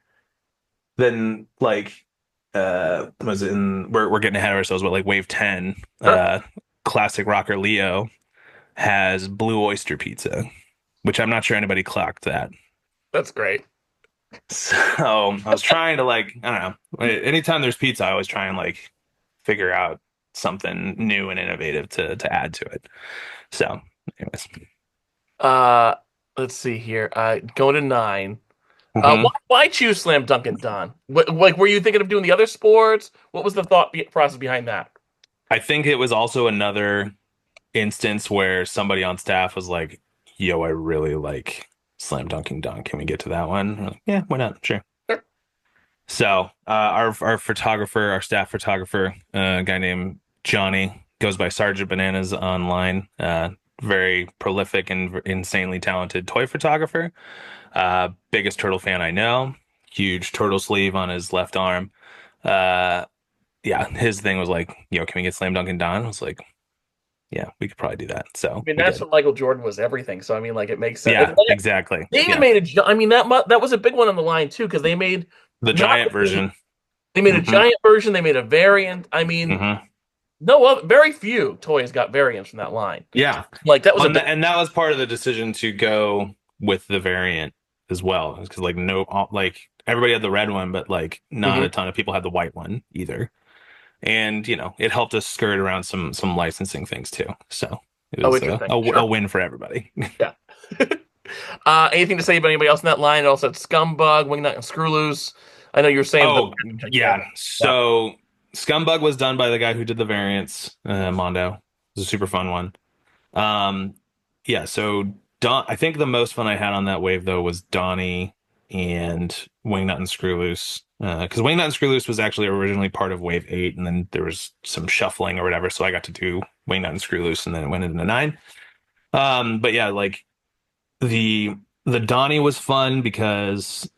then like was in we're getting ahead of ourselves, but like wave 10, Sure. classic rocker Leo has blue oyster pizza, which I'm not sure anybody clocked that. That's great. So I was trying to like, I don't know. Anytime there's pizza, I always try and like figure out something new and innovative to add to it. So, anyways. Uh, let's see here. Going to 9. Hmm. Why choose Slam Dunk and Don? Like, were you thinking of doing the other sports? What was the process behind that? I think it was also another instance where somebody on staff was like, "Yo, I really like slam dunking dunk. Can we get to that one?" We're like, yeah, why not? Sure. Sure. So our photographer, our staff photographer, a guy named Johnny, goes by Sergeant Bananas online. Very prolific and insanely talented toy photographer. Biggest turtle fan I know. Huge turtle sleeve on his left arm. Uh, yeah, his thing was like, "Yo, can we get slam dunking Don?" I was like, "Yeah, we could probably do that." I So mean, we that's did. when Michael Jordan was everything. So I mean, like, it makes sense. Yeah, exactly. They even Yeah, made I mean, that was a big one on the line too, because they made the not giant only version. they made a Hmm. giant version, they made a variant. I mean, Hmm. no other, very few toys got variants from that line. Yeah. Like that was Well, a and big. that was part of the decision to go with the variant as well, because like no, like everybody had the red one, but like not Mhm. a ton of people had the white one either. And it helped us skirt around some licensing things too. So it Oh, was interesting. a Sure. win for everybody. Yeah. Anything to say about anybody else in that line? It also had Scumbug, Wingnut, and Screw Loose. I know you're saying the Oh yeah, yeah. yeah. So Scumbug was done by the guy who did the variants, Mondo. It was a super fun one. Um, yeah, so I think the most fun I had on that wave though was Donnie and Wingnut and Screw Loose. Because Wingnut and Screw Loose was actually originally part of wave 8, and then there was some shuffling or whatever, so I got to do Wingnut and Screw Loose, and then it went into 9. But yeah, like the the Donnie was fun because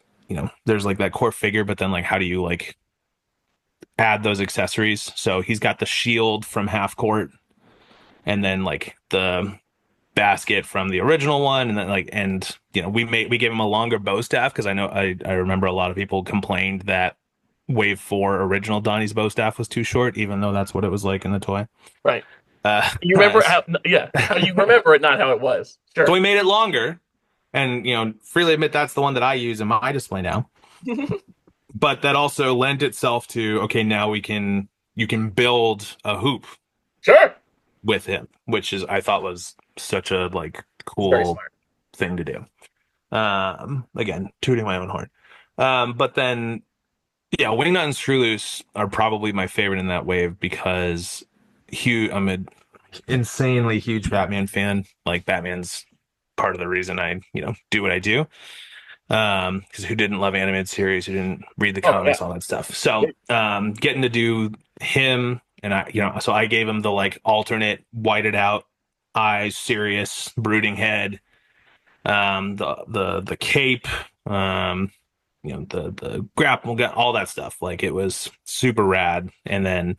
there's like that core figure, but then like how do you like add those accessories? So he's got the shield from half court, and then like the basket from the original one, and then like we gave him a longer bow staff because I remember a lot of people complained that wave 4 original Donnie's bow staff was too short, even though that's what it was like in the toy. Right. uh, You remember so how? Yeah, how you remember it, not how it was. Sure. we made it longer, and freely admit that's the one that I use in my display now, but that also lent itself to, okay, now you can build a hoop Sure. with him, which is I thought was such a like It's very cool smart. thing to do. Again, tooting my own horn. But then, yeah, Wingnut and Screw Loose are probably my favorite in that wave because I'm an insanely huge Batman fan. Like Batman's part of the reason I, do what I do. Because who didn't love animated series? Who didn't read the Oh yeah. comics, all that stuff? So, getting to do him and so I gave him the like alternate whited out eyes, serious, brooding head, the cape, the grapple gun, all that stuff. Like it was super rad. And then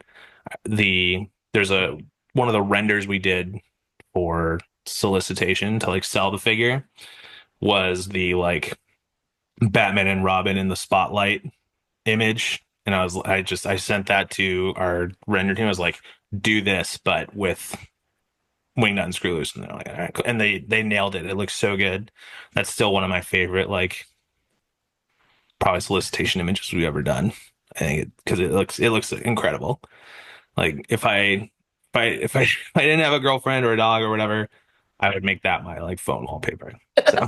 there's a one of the renders we did for solicitation to like sell the figure was the like Batman and Robin in the spotlight image. And I sent that to our render team. I was like, do this, but with wingnut and screw loose, and they're like, all right, cool. And they nailed it. It looks so good. That's still one of my favorite like probably solicitation images we've ever done. I think it because it looks incredible. Like if I didn't have a girlfriend or a dog or whatever, I would make that my like phone wallpaper. So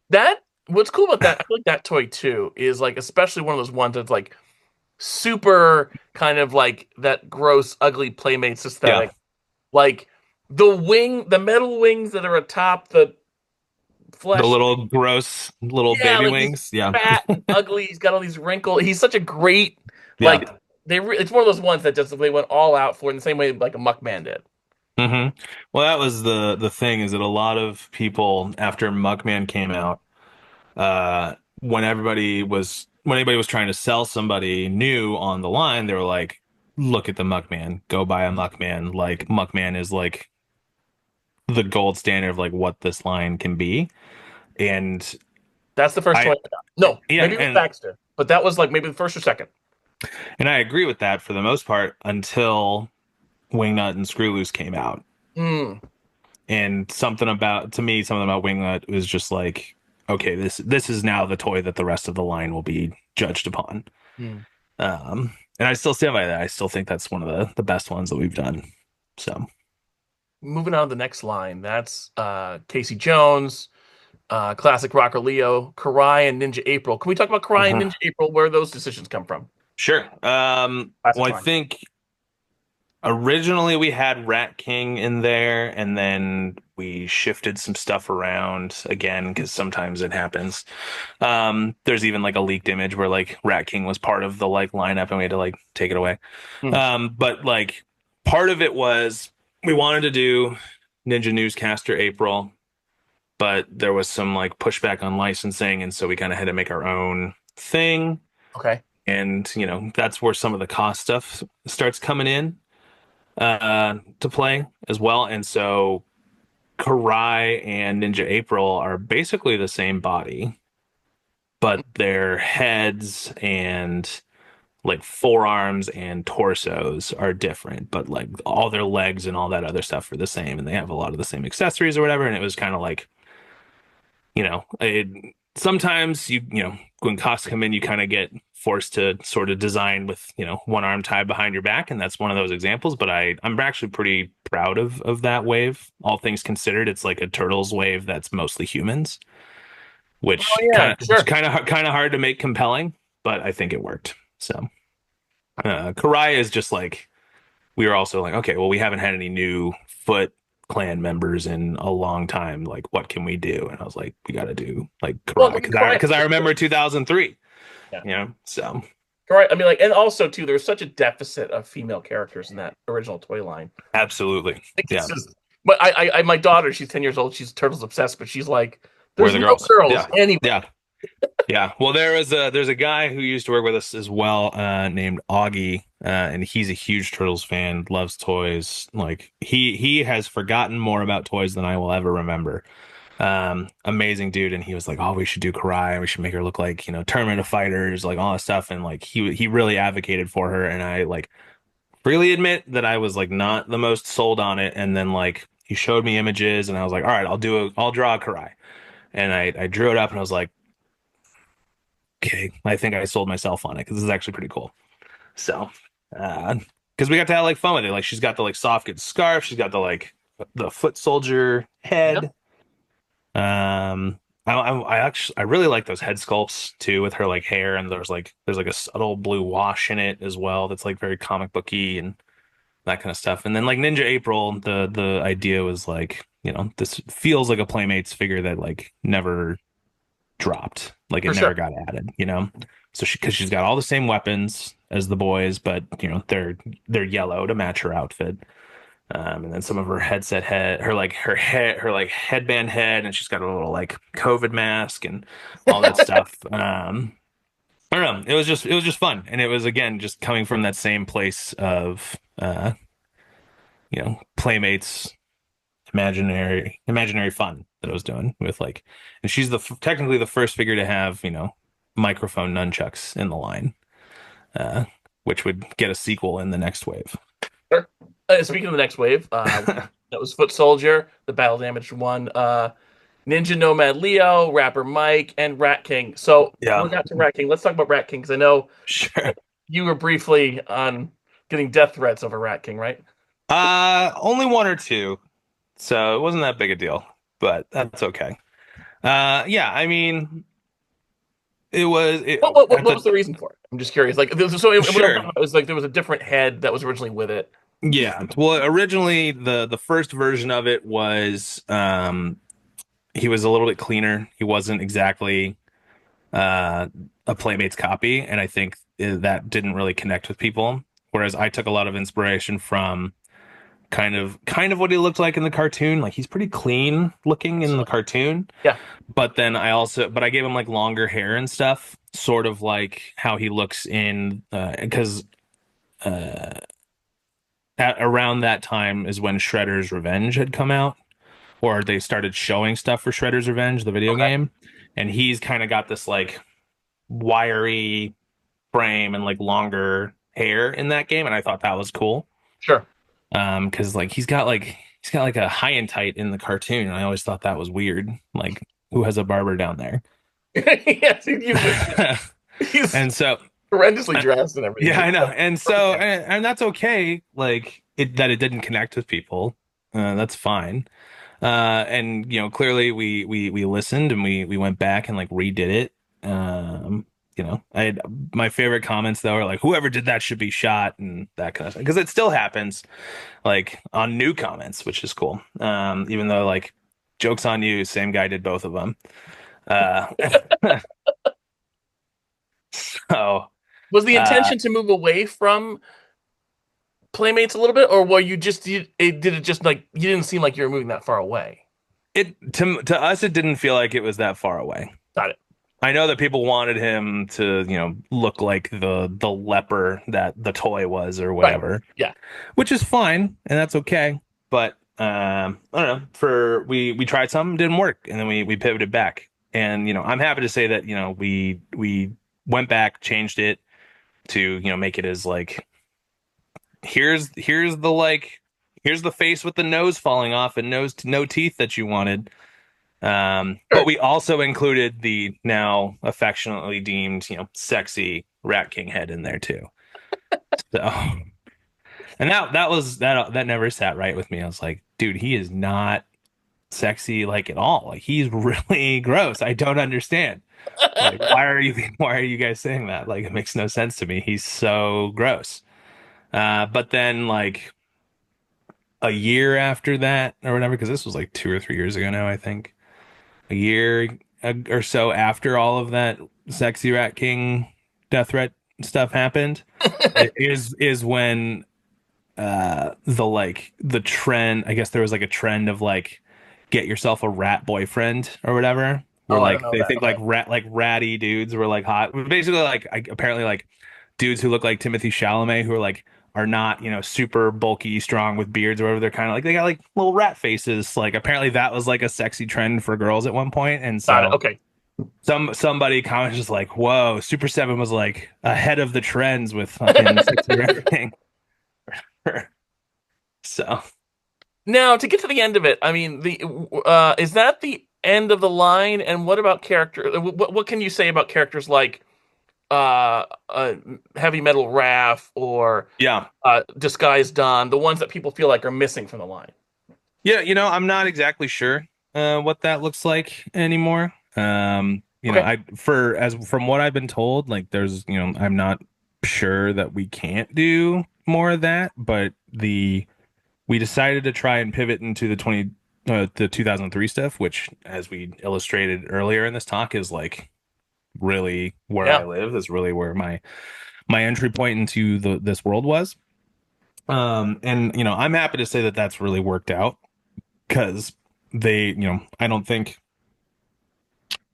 That what's cool about that, I feel like that toy too is like especially one of those ones that's like super kind of like that gross, ugly Playmates yeah, aesthetic. Like the metal wings that are atop the the flesh. little gross little Yeah, baby like he's wings. Yeah, fat and ugly. He's got all these wrinkles. He's such a great yeah. like it's one of those ones that just they went all out for in the same way like a Muckman did. hmm Well, that was the thing is that a lot of people after Muckman came out, when anybody was trying to sell somebody new on the line, they were like, "Look at the Muckman, go buy a Muckman." Like Muckman is like the gold standard of like what this line can be, and That's the first toy I I got. No, yeah, maybe it was Baxter, but that was like maybe the first or second. and I agree with that for the most part until Wingnut and Screw Loose came out. Mm, And something about Wingnut was just like, okay, this is now the toy that the rest of the line will be judged upon. mm. And I still stand by that. I still think that's one of the best ones that we've done. So, Moving on to the next line. That's Casey Jones, classic rocker Leo, Karai, and Ninja April. Can we talk about Karai and mhm. Ninja April? Where those decisions come from? Sure. Well, Classic I line. think originally we had Rat King in there, and then we shifted some stuff around again because sometimes it happens. There's even like a leaked image where like Rat King was part of the like lineup, and we had to like take it away. Hmm. But like part of it was we wanted to do Ninja Newscaster April, but there was some like pushback on licensing, and so we kind of had to make our own thing. Okay. And that's where some of the cost stuff starts coming in to play as well. And so Karai and Ninja April are basically the same body, but their heads and like forearms and torsos are different, but like all their legs and all that other stuff are the same, and they have a lot of the same accessories or whatever. And it was kind of like, sometimes when costs come in, you kind of get forced to sort of design with one arm tied behind your back, and that's one of those examples. But I'm actually pretty proud of that wave. All things considered, it's like a turtles wave that's mostly humans, Oh which yeah, sure. kind of hard to make compelling, but I think it worked. So Karai is just like we were also like, okay, well, we haven't had any new Foot Clan members in a long time. Like, what can we do? And I was like, we got to do like Well, Karai I mean, because I Karai. because I remember 2003. Yeah. So Karai. I mean, like, and also too, there's such a deficit of female characters in that original toy line. absolutely, Like, it's yeah. just. But my daughter, she's 10 years old. She's turtles obsessed, but she's like, Where are there's the no girls? girls Yeah, anywhere. yeah, yeah. Well, there's a guy who used to work with us as well, named Augie, and he's a huge Turtles fan, loves toys. Like he has forgotten more about toys than I will ever remember. Amazing dude, and he was like, "Oh, we should do Karai. We should make her look like Tournament of Fighters, like all that stuff." And like he really advocated for her, and I like freely admit that I was like not the most sold on it. And then like he showed me images, and I was like, "All right, I'll draw a Karai." And I drew it up, and I was like, "Okay, I think I sold myself on it because this is actually pretty cool." So, because we got to have like fun with it. Like she's got the like soft good scarf, she's got the like the foot soldier Yep, head. I actually I really like those head sculpts too with her like hair, and there's like a subtle blue wash in it as well that's like very comic booky and that kind of stuff. And then like Ninja April, the idea was like, this feels like a Playmates figure that like never dropped, like it for never sure. got added. So because she's got all the same weapons as the boys, but they're yellow to match her outfit. And then some of her her like headband head, and she's got a little like COVID mask and all that stuff. I don't know. It was just fun, and it was again just coming from that same place of Playmates imaginary fun that I was doing with like, and she's technically the first figure to have microphone nunchucks in the line, uh, which would get a sequel in the next wave. Sure. Speaking of the next wave, that was Foot Soldier, the battle damaged one, Ninja Nomad Leo, Rapper Mike, and Rat King. So we Yeah, got to Rat King. Let's talk about Rat King because I know sure. you were briefly on getting death threats over Rat King, right? Only one or two, so it wasn't that big a deal, but that's okay. Yeah, I mean, What was the reason for it? I'm just curious. Like, what I'm talking sure. about is like there was a different head that was originally with it. Yeah. Well, originally the first version of it was he was a little bit cleaner. He wasn't exactly uh a Playmates copy, and I think that didn't really connect with people. Whereas I took a lot of inspiration from kind of what he looked like in the cartoon. Like he's pretty clean looking in the cartoon, Yeah, but then I gave him like longer hair and stuff, sort of like how he looks in because at around that time is when Shredder's Revenge had come out, or they started showing stuff for Shredder's Revenge, the video okay, game, and he's kind of got this like wiry frame and like longer hair in that game, and I thought that was cool. sure. Because like he's got like a high and tight in the cartoon, and I always thought that was weird. Like, who has a barber down there? Yes, he's And so, horrendously dressed and everything. yeah, But I know. And perfect so, head. and that's okay. Like it didn't connect with people. That's fine. And clearly we listened and we went back and like redid it. I had my favorite comments though are like, whoever did that should be shot and that kind of thing. Because it still happens like on new comments, which is cool. Even though like jokes on you, same guy did both of them. Uh, so Was the uh, intention to move away from Playmates a little bit, or were you just did it just like you didn't seem like you were moving that far away? to us it didn't feel like it was that far away. Got it. I know that people wanted him to, look like the leper that the toy was or Right. whatever, Yeah. which is fine and that's okay. But I don't know. We tried something, didn't work, and then we pivoted back. And I'm happy to say that we went back, changed it to make it as like here's the like here's the face with the nose falling off and no teeth that you wanted. But Sure. we also included the now affectionately deemed, sexy Rat King head in there too. So, and that never sat right with me. I was like, dude, he is not sexy like at all. Like he's really gross. I don't understand. Like, why are you guys saying that? Like, it makes no sense to me. He's so gross. But then like a year after that or whatever, because this was like 2 or 3 years ago now, I think. A year or so after all of that sexy Rat King death threat stuff happened, is when the trend, I guess there was like a trend of like get yourself a rat boyfriend or whatever, where Oh, I don't like know they that. think Okay. like ratty dudes were like hot, basically like apparently like dudes who look like Timothy Chalamet who are not super bulky strong with beards or whatever. They're kind of like they got like little rat faces. Like apparently that was like a sexy trend for girls at one point, and Got it. so Okay. somebody commented just like, whoa, Super 7 was like ahead of the trends with fucking sexy rat king. So Now to get to the end of it, I mean, the is that the end of the line? And what about character? What can you say about characters like uh, Heavy Metal Raph or yeah. Disguised Don, the ones that people feel like are missing from the line? Yeah, I'm not exactly sure what that looks like anymore. Okay. I for as from what I've been told, like there's, I'm not sure that we can't do more of that, but we decided to try and pivot into the 2003 stuff, which as we illustrated earlier in this talk is like really where I Yeah. live, is really where my entry point into this world was. And I'm happy to say that that's really worked out because I don't think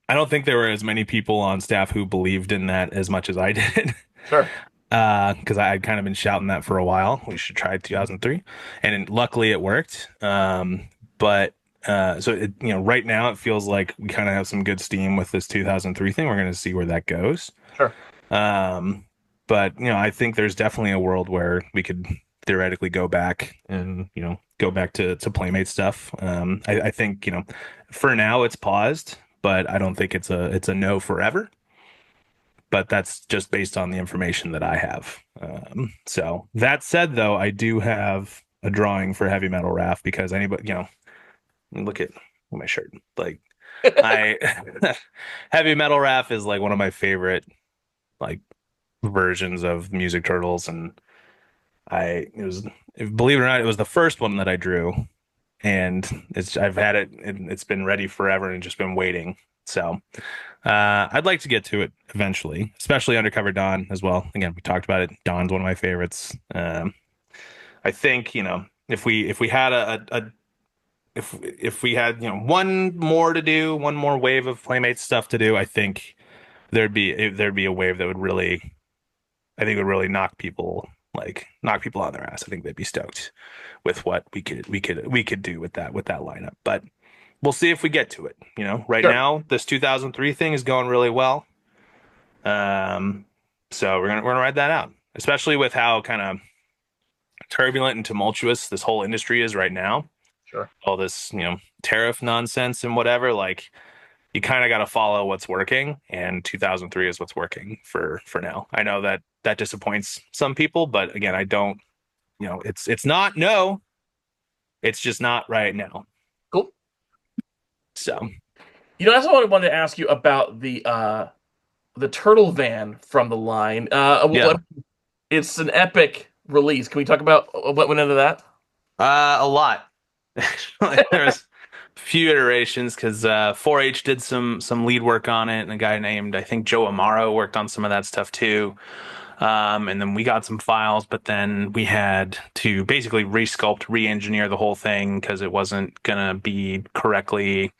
there were as many people on staff who believed in that as much as I did. Sure. Because I had kind of been shouting that for a while. We should try 2003, and luckily it worked. But so right now it feels like we kind of have some good steam with this 2003 thing. We're going to see where that goes. Sure. Um, but I think there's definitely a world where we could theoretically go back and go back to Playmate stuff. I think for now it's paused, but I don't think it's a no forever. But that's just based on the information that I have. So that said, though, I do have a drawing for Heavy Metal Raft because anybody, look at my shirt. Like I Heavy Metal Raft is like one of my favorite like versions of Music Turtles, and it was, believe it or not, it was the first one that I drew, and I've had it and it's been ready forever and just been waiting. So I'd like to get to it eventually, especially Undercover Dawn as well. Again, we talked about it. Dawn's one of my favorites. I think if we had if we had one more to do, one more wave of Playmates stuff to do, I think there'd be a wave that would really, I think would really knock people on their ass. I think they'd be stoked with what we could do with that lineup. But we'll see if we get to it. Right Sure. now this 2003 thing is going really well. Um, so we're gonna ride that out, especially with how kind of turbulent and tumultuous this whole industry is right now. Sure. All this tariff nonsense and whatever. Like you kind of got to follow what's working, and 2003 is what's working for now. I know that that disappoints some people, but again, I don't. It's not no. It's just not right now. Cool. So That's what I wanted to ask you about the turtle van from the line. yeah, It's an epic release. Can we talk about what went into that? a lot. There's a few iterations because 4-H did some lead work on it, and a guy named I think Joe Amaro worked on some of that stuff too. And then we got some files, but then we had to basically resculpt, re-engineer the whole thing because it wasn't gonna be correctly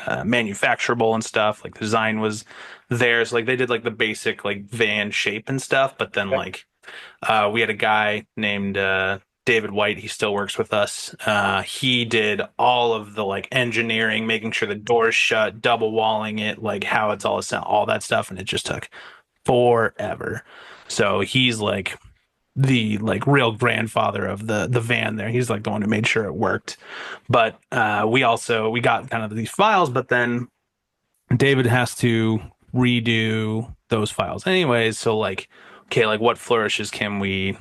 manufacturable and stuff. Like the design was there, so like they did like the basic like van shape and stuff, but then Okay. like we had a guy named David White. He still works with us. He did all of the like engineering, making sure the doors shut, double walling it, like how it's all that stuff, and it just took forever. So he's like the like real grandfather of the van there. He's like the one who made sure it worked. But we got kind of these files, but then David has to redo those files anyways. So like, okay, like what flourishes can we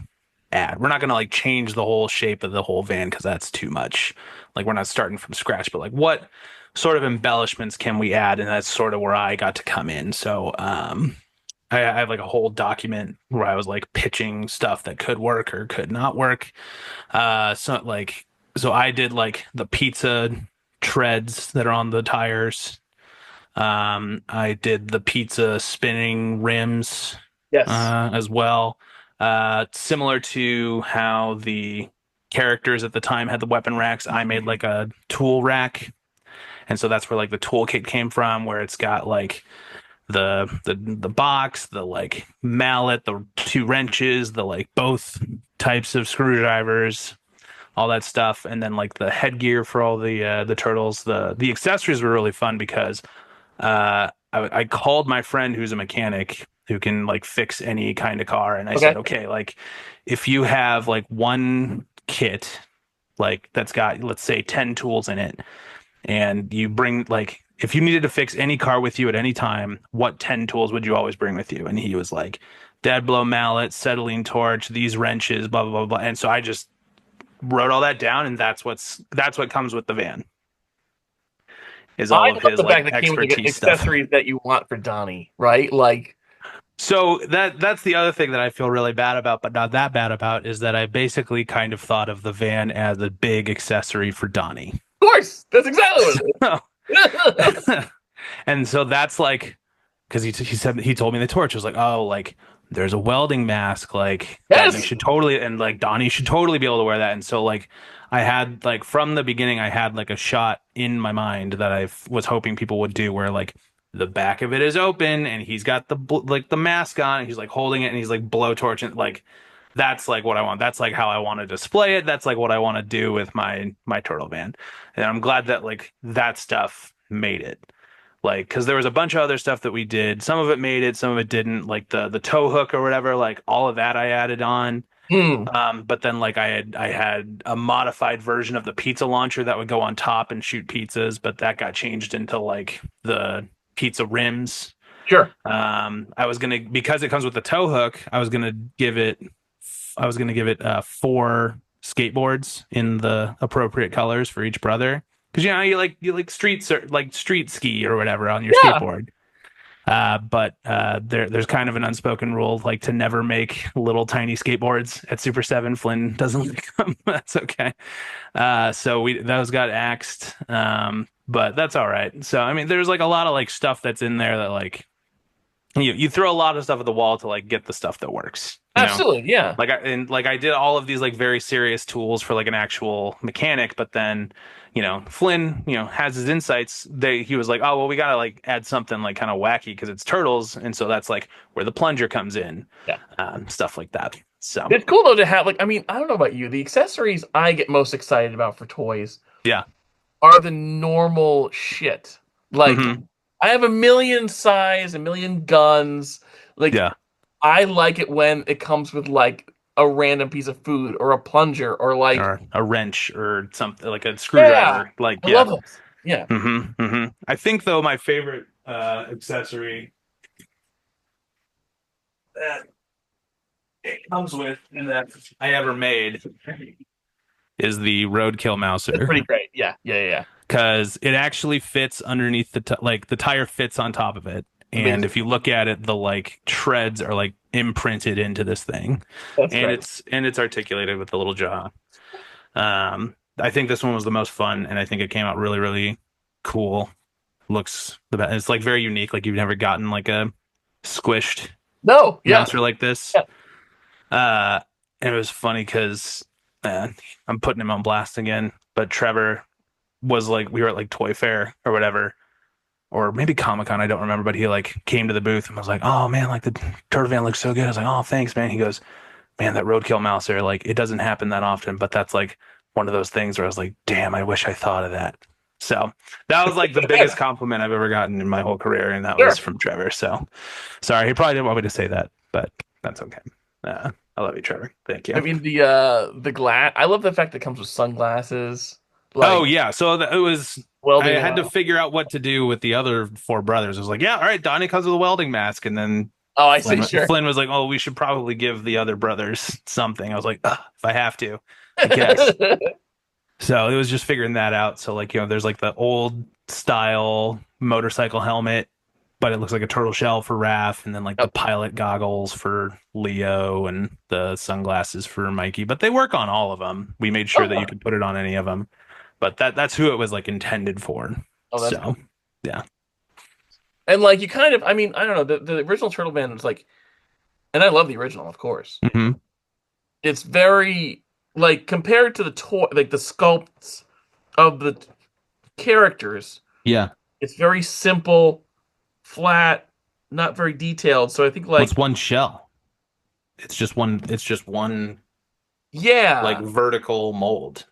add? We're not gonna like change the whole shape of the whole van because that's too much. Like we're not starting from scratch, but like what sort of embellishments can we add? And that's sort of where I got to come in. So I have like a whole document where I was like pitching stuff that could work or could not work. So I did like the pizza treads that are on the tires. I did the pizza spinning rims Yes. as well. Similar to how the characters at the time had the weapon racks, I made like a tool rack. And so that's where like the toolkit came from, where it's got like the box, the like mallet, the two wrenches, the like both types of screwdrivers, all that stuff, and then like the headgear for all the turtles. The accessories were really fun because I called my friend who's a mechanic who can like fix any kind of car, and I said, Okay. okay, like if you have like one kit like that's got let's say 10 tools in it and you bring like if you needed to fix any car with you at any time, what 10 tools would you always bring with you? And he was like, dead blow mallet, settling torch, these wrenches, blah blah blah blah. And so I just wrote all that down, and that's what comes with the van is I all of love his the like fact that it came with like expertise stuff. accessories that you want for Donnie, right? Like, So that's the other thing that I feel really bad about, but not that bad about, is that I basically kind of thought of the van as a big accessory for Donnie. of course, that's exactly what So, it is. and so that's like because he said he told me the torch was like, oh, like there's a welding mask like that you Yes. should totally, and like Donnie should totally be able to wear that. And so like I had like from the beginning I had like a shot in my mind that was hoping people would do where like the back of it is open and he's got like the mask on and he's like holding it and he's like blowtorching like that's like what I want. That's like how I want to display it. That's like what I want to do with my turtle van. And I'm glad that like that stuff made it. Like, because there was a bunch of other stuff that we did. Some of it made it, some of it didn't. Like the tow hook or whatever. Like all of that I added on. Hmm. But then like I had a modified version of the pizza launcher that would go on top and shoot pizzas, but that got changed into like the pizza rims. Sure. I was gonna because it comes with the tow hook, I was gonna give it four skateboards in the appropriate colors for each brother. Because you like street ski or whatever on your Yeah. skateboard. But there's kind of an unspoken rule like to never make little tiny skateboards at Super 7. Flynn doesn't like them. That's okay. So we those got axed. But that's all right. So I mean, there's like a lot of like stuff that's in there that like you throw a lot of stuff at the wall to like get the stuff that works, you know? Absolutely. Yeah. Like I did all of these like very serious tools for like an actual mechanic, but then, Flynn, has his insights. He was like, oh well, we gotta like add something like kind of wacky because it's turtles, and so that's like where the plunger comes in, Yeah. stuff like that. So It's cool though to have like I mean, I don't know about you. The accessories I get most excited about for toys yeah, are the normal shit. Like hmm I have a million size, a million guns. Like yeah, I like it when it comes with like a random piece of food or a plunger or like or a wrench or something like a yeah, screwdriver. Like I yeah, love those. Yeah. I think though my favorite accessory that it comes with and that I ever made is the roadkill It's mouser pretty great. Yeah. Yeah. Yeah. Yeah. because it actually fits underneath like the tire fits on top of it. And Amazing. if you look at it, the like treads are like imprinted into this thing, That's and great. it's articulated with the little jaw. I think this one was the most fun, and I think it came out really, really cool. Looks the best. It's like very unique. Like you've never gotten like a squished No, yeah. mouser like this. Yeah. Uh, and it was funny because I'm putting him on blast again, but Trevor was like, we were at like Toy Fair or whatever, or maybe Comic-Con, I don't remember, but he like came to the booth and was like, "Oh man, like the turtle van looks so good." I was like, "Oh, thanks, man." He goes, "Man, that roadkill mouser, like it doesn't happen that often, but that's like one of those things where I was like, damn, I wish I thought of that." So that was like the biggest compliment I've ever gotten in my whole career, and that was Sure. from Trevor. So sorry, he probably didn't want me to say that, but that's okay. I love you, Trevor. Thank I you. mean the glass. I love the fact that it comes with sunglasses, Oh like yeah, so it was. I welding had to allow. figure out what to do with the other four brothers. I was like, yeah, all right, Donnie comes with a welding mask, and then Oh, I see. Flynn Sure. Flynn was like, oh, we should probably give the other brothers something. I was like, ugh, if I have to, I guess. So it was just figuring that out. So like, there's like the old style motorcycle helmet, but it looks like a turtle shell for Raph, and then like the Yep. pilot goggles for Leo and the sunglasses for Mikey. But they work on all of them. We made sure Oh, that you yeah. could put it on any of them. But that's who it was like intended for. Oh, that's So cool. yeah. And like you kind of, I mean, I don't know. The original Turtle Man was like, and I love the original, of course. Hmm. It's very like compared to the toy, like the sculpts of the characters. Yeah. It's very simple, flat, not very detailed. So I think What's like one shell? It's just one like yeah. vertical mold.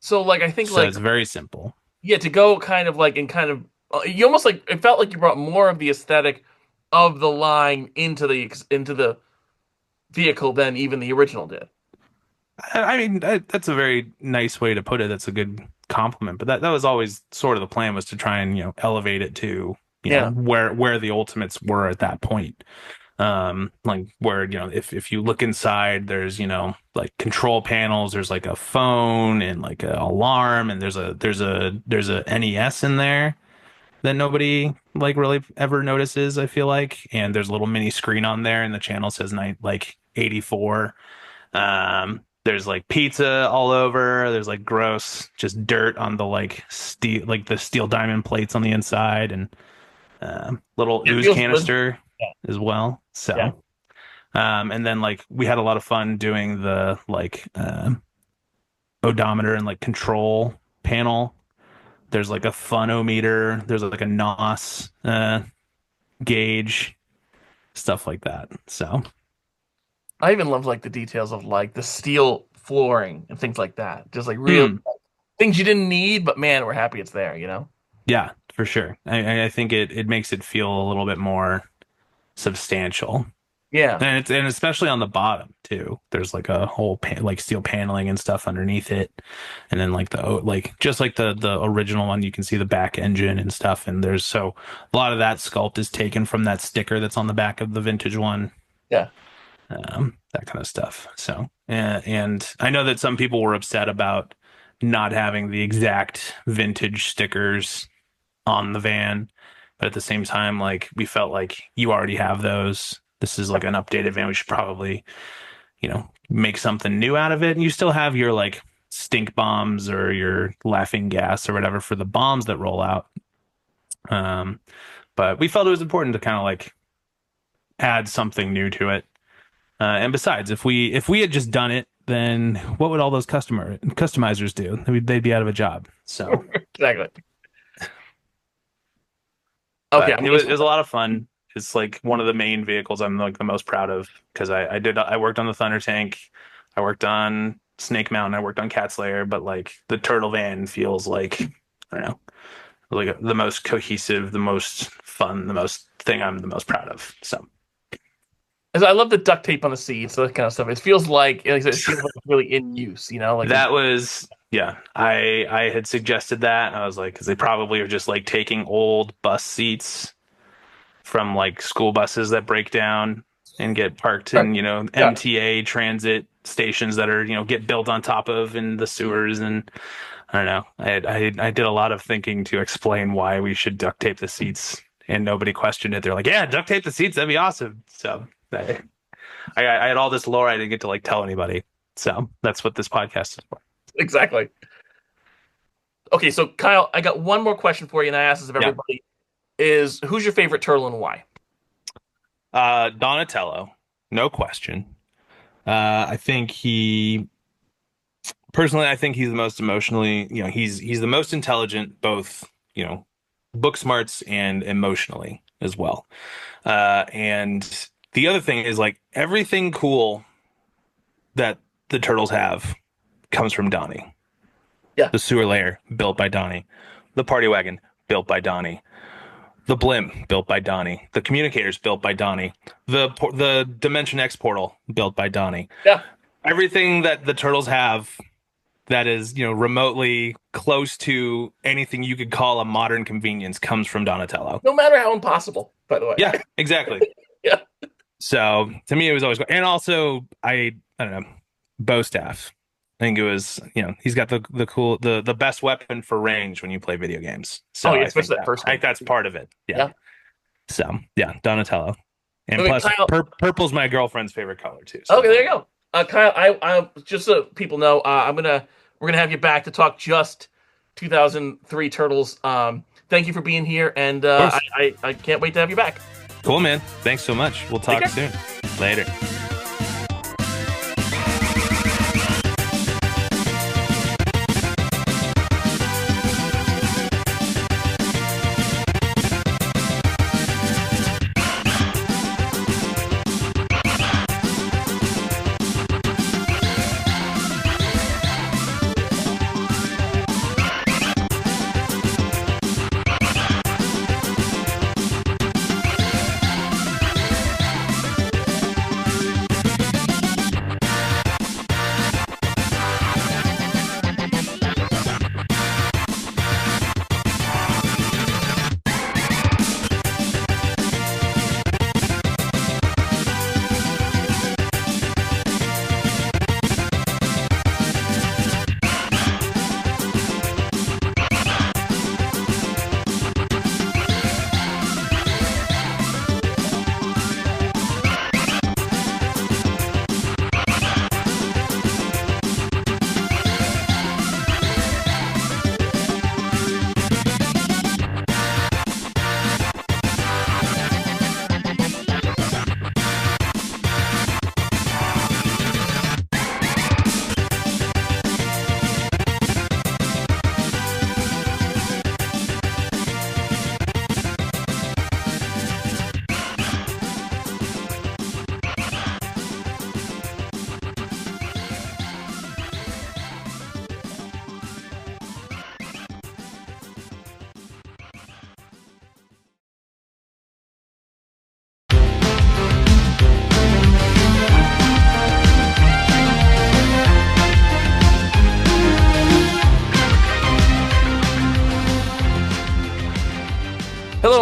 So like I think So like it's very simple. yeah, to go kind of like and kind of you almost like it felt like you brought more of the aesthetic of the line into the vehicle than even the original did. I mean, that's a very nice way to put it. That's a good compliment. But that was always sort of the plan, was to try and, elevate it to, Yeah. where the Ultimates were at that point. Like where, if you look inside, there's, like control panels, there's like a phone and like an alarm, and there's a NES in there that nobody like really ever notices, I feel like. And there's a little mini screen on there, and the channel says like 84. There's like pizza all over. There's like gross, just dirt on the like steel diamond plates on the inside, and little It ooze feels really canister yeah. as well. Yeah. So, and then like we had a lot of fun doing the like odometer and like control panel. There's like a funometer. There's like a NOS gauge, stuff like that. So, I even love like the details of like the steel flooring and things like that. Just like real mm, things you didn't need, but man, we're happy it's there, you know? yeah, for sure. I think it makes it feel a little bit more substantial. Yeah, And especially on the bottom too. There's like a whole like steel paneling and stuff underneath it, and then like just like the original one, you can see the back engine and stuff. And there's so a lot of that sculpt is taken from that sticker that's on the back of the vintage one, yeah. that kind of stuff. So and I know that some people were upset about not having the exact vintage stickers on the van, but at the same time, like we felt like you already have those. This is like an updated van. We should probably, make something new out of it. And you still have your like stink bombs or your laughing gas or whatever for the bombs that roll out. Um, but we felt it was important to kind of like add something new to it. And besides, if we had just done it, then what would all those customizers do? They'd be out of a job. So, Exactly. Okay, but I'm it gonna. was a lot of fun. It's like one of the main vehicles I'm like the most proud of because I worked on the Thunder Tank, I worked on Snake Mountain, I worked on Cat Slayer, but like the Turtle Van feels like I don't know, like the most cohesive, the most fun, the most thing I'm the most proud of. So I love the duct tape on the seats, that kind of stuff. It feels like I said, it feels like it's really in use. Like that was yeah. I had suggested that. I was like, because they probably are just like taking old bus seats from like school buses that break down and get parked right. in, Yeah, MTA transit stations that are, get built on top of in the sewers. And I don't know. I did a lot of thinking to explain why we should duct tape the seats, and nobody questioned it. They're like, yeah, duct tape the seats. That'd be awesome. So I had all this lore I didn't get to like tell anybody. So that's what this podcast is for. exactly. Okay, so Kyle, I got one more question for you, and I ask this of Yeah. everybody: Is who's your favorite turtle and why? Donatello, no question. I think I think he's the most emotionally, he's the most intelligent, both, book smarts and emotionally as well. And the other thing is like everything cool that the turtles have comes from Donnie. Yeah, The sewer layer built by Donnie, the party wagon built by Donnie, the blimp built by Donnie, the communicators built by Donnie, the Dimension X portal built by Donnie. yeah. Everything that the turtles have that is, remotely close to anything you could call a modern convenience comes from Donatello. No matter how impossible, by the way. Yeah, exactly. Yeah. So to me, it was always, and also I don't know, bow staff. I think it was, he's got the cool, the best weapon for range when you play video games. Oh So yeah, especially that first I one. think that's part of it. Yeah. Yeah. So yeah, Donatello, and Okay, plus Kyle. purple's my girlfriend's favorite color too. Okay, So there you go. Kyle, I just so people know, we're gonna have you back to talk just 2003 Turtles. Thank you for being here, and of course, I can't wait to have you back. cool, man. Thanks so much. We'll Take talk care. soon. Later.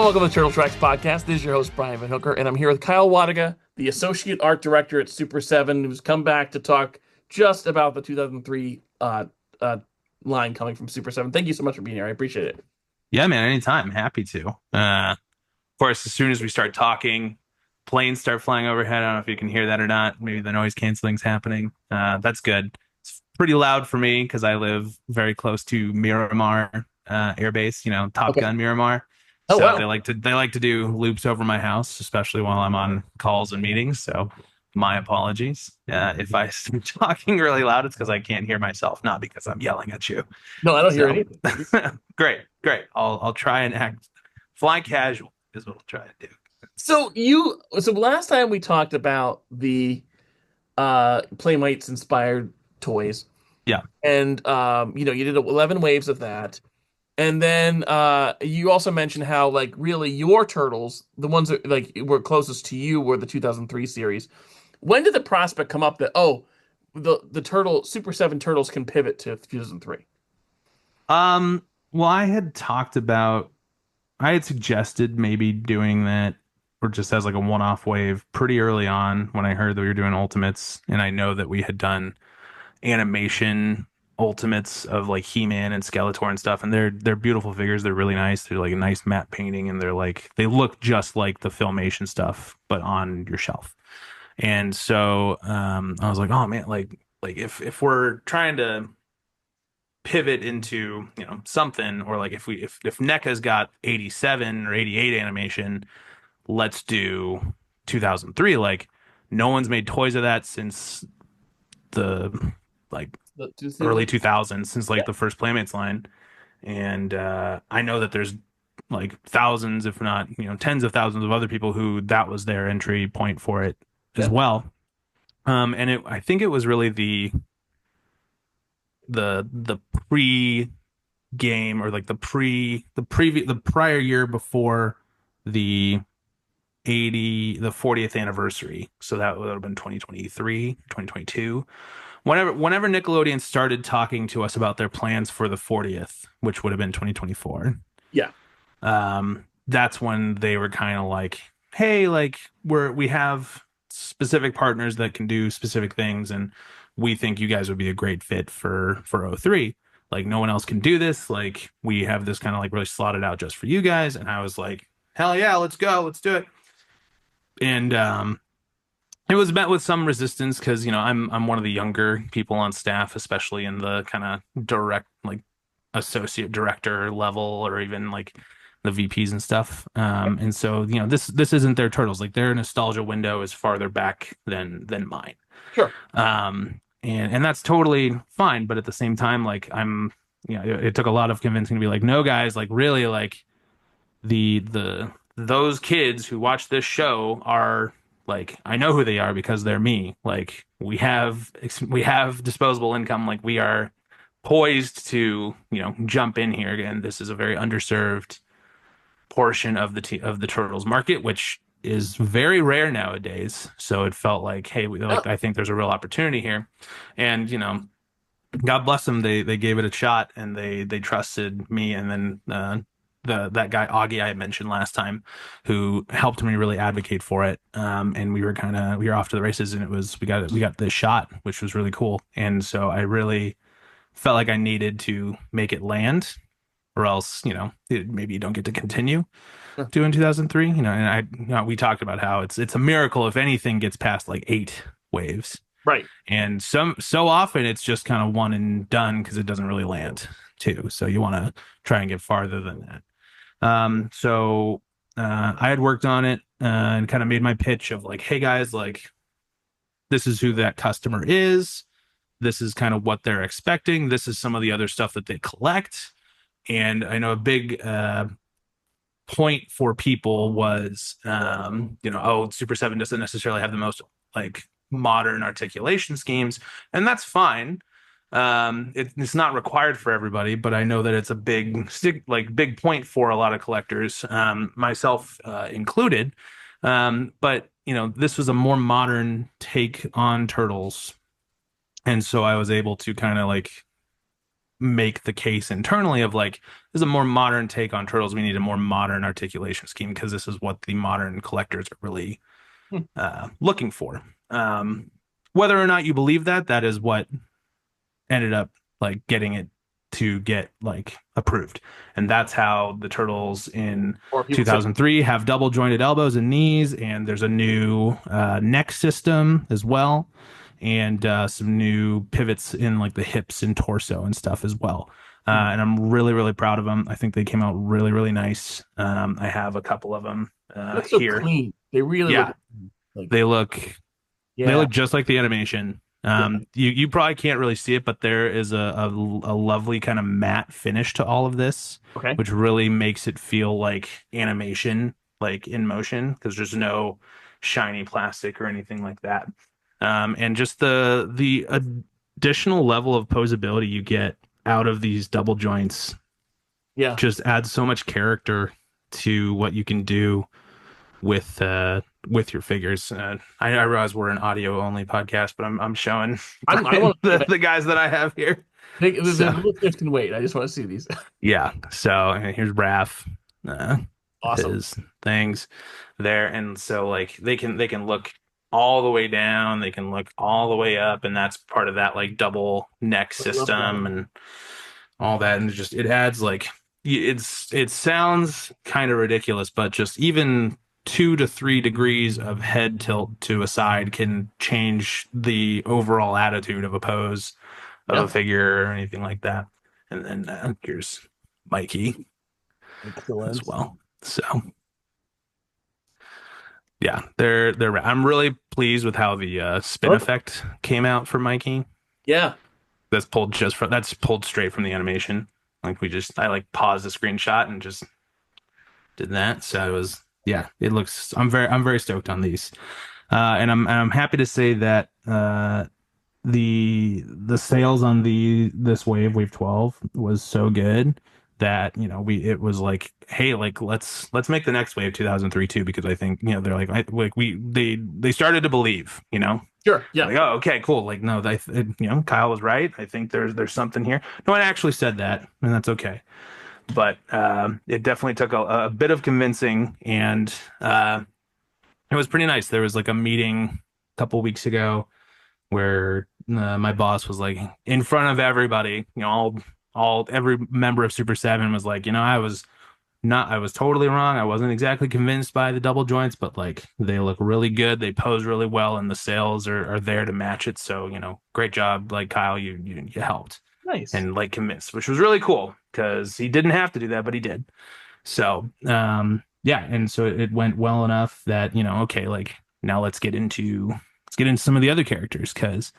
welcome to the Turtle Tracks podcast. This is your host, Brian Van Hooker, and I'm here with Kyle Wlodyga, the Associate Art Director at Super7, who's come back to talk just about the 2003 uh, line coming from Super7. Thank you so much for being here. I appreciate it. Yeah, man, anytime. Happy to. Of course, as soon as we start talking, planes start flying overhead. I don't know if you can hear that or not. Maybe the noise canceling's happening. That's good. It's pretty loud for me because I live very close to Miramar Air Base, Top Okay. Gun Miramar. Oh, So wow. they like to do loops over my house, especially while I'm on calls and meetings. So my apologies. If I start talking really loud, it's because I can't hear myself, not because I'm yelling at you. No, I don't hear So anything. great, great. I'll try and act fly casual is what I'll try to do. So last time we talked about the Playmates-inspired toys, Yeah. and you did 11 waves of that. And then you also mentioned how like really your turtles, the ones that like were closest to you were the 2003 series. When did the prospect come up that the turtle Super 7 turtles can pivot to 2003? Well, I had suggested maybe doing that or just as like a one-off wave pretty early on when I heard that we were doing Ultimates, and I know that we had done animation Ultimates of like He-Man and Skeletor and stuff, and they're beautiful figures. They're really nice. They're like a nice matte painting, and they look just like the Filmation stuff, but on your shelf. And so I was like, oh man, like if we're trying to pivot into something, or like if NECA's got 87 or 88 animation, let's do 2003. Like no one's made toys of that since the like The two early series? 2000s, since Yeah, like the first Playmates line. And I know that there's like thousands, if not tens of thousands of other people who that was their entry point for it as yeah. well. And I think it was really the pre game, or like the prior year before the 40th anniversary. So that would have been 2023, 2022. Whenever Nickelodeon started talking to us about their plans for the 40th, which would have been 2024, Yeah. that's when they were kind of like, hey, like we have specific partners that can do specific things, and we think you guys would be a great fit for O3. Like no one else can do this. Like we have this kind of like really slotted out just for you guys. And I was like, hell yeah, let's go, let's do it. And it was met with some resistance because I'm one of the younger people on staff, especially in the kind of direct like associate director level, or even like the VPs and stuff. And so this isn't their turtles. Like their nostalgia window is farther back than mine. Sure. And that's totally fine. But at the same time, like it took a lot of convincing to be like, no, guys, like really, like the those kids who watch this show are like, I know who they are because they're me. Like we have disposable income. Like we are poised to jump in here, and this is a very underserved portion of the turtles market, which is very rare nowadays. So it felt like, hey, Oh, I think there's a real opportunity here. And God bless them, they gave it a shot, and they trusted me. And then that guy Augie I mentioned last time, who helped me really advocate for it. And we were off to the races, and we got this shot, which was really cool. And so I really felt like I needed to make it land, or else maybe you don't get to continue sure. doing 2003. And we talked about how it's a miracle if anything gets past like 8 waves. Right. And so often it's just kind of one and done because it doesn't really land too. So you want to try and get farther than that. So I had worked on it and kind of made my pitch of like, hey guys, like this is who that customer is. This is kind of what they're expecting. This is some of the other stuff that they collect. And I know a big point for people was, oh, Super 7 doesn't necessarily have the most like modern articulation schemes, and that's fine. It's not required for everybody, but I know that it's a big point for a lot of collectors, myself included. But this was a more modern take on turtles, and so I was able to kind of like make the case internally of like, this is a more modern take on turtles. We need a more modern articulation scheme because this is what the modern collectors are really Hmm. looking for. Um, Whether or not you believe that, that is what ended up like getting it to get like approved. And that's how the turtles in Or people say, 2003 have double jointed elbows and knees, and there's a new neck system as well, and some new pivots in like the hips and torso and stuff as well. hmm, And I'm really, really proud of them. I think they came out really, really nice. I have a couple of them look so here. clean. They really look Yeah, like, they look they yeah, look just like the animation. yeah. You probably can't really see it, but there is a lovely kind of matte finish to all of this, Okay. which really makes it feel like animation, like in motion, because there's no shiny plastic or anything like that. And just the additional level of posability you get out of these double joints Yeah. just adds so much character to what you can do with your figures. I realize we're an audio only podcast, but I'm showing I Brian want to see the guys that I have here. the So listeners can wait. I just want to see these. yeah, so here's Raph, uh, Awesome. his things there, and so like they can look all the way down, they can look all the way up, and that's part of that like double neck I love that. system and all that, and just it adds like it sounds kind of ridiculous, but just even 2 to 3 degrees of head tilt to a side can change the overall attitude of a pose of a Yeah. figure or anything like that. And then here's Mikey as Excellent. well. So yeah, they're I'm really pleased with how the spin Perfect. effect came out for Mikey. Yeah. That's pulled straight from the animation. Like I like paused the screenshot and just did that. So it was yeah, it looks I'm very stoked on these. And I'm happy to say that the sales on this wave 12 was so good that we it was like, hey, like let's make the next wave 2003 too, because I think they're like they started to believe, Sure. Yeah. like, oh, okay, cool, like no, Kyle was right. I think there's something here. No one actually said that, and that's okay, but it definitely took a bit of convincing, and it was pretty nice. There was like a meeting a couple weeks ago where my boss was like in front of everybody, all every member of Super 7 was like, I was totally wrong. I wasn't exactly convinced by the double joints, but like they look really good. They pose really well, and the sales are there to match it. So, great job, like Kyle, you helped Nice. and like convinced, which was really cool because he didn't have to do that, but he did. So, yeah, and so it went well enough that, okay, like now let's get into some of the other characters because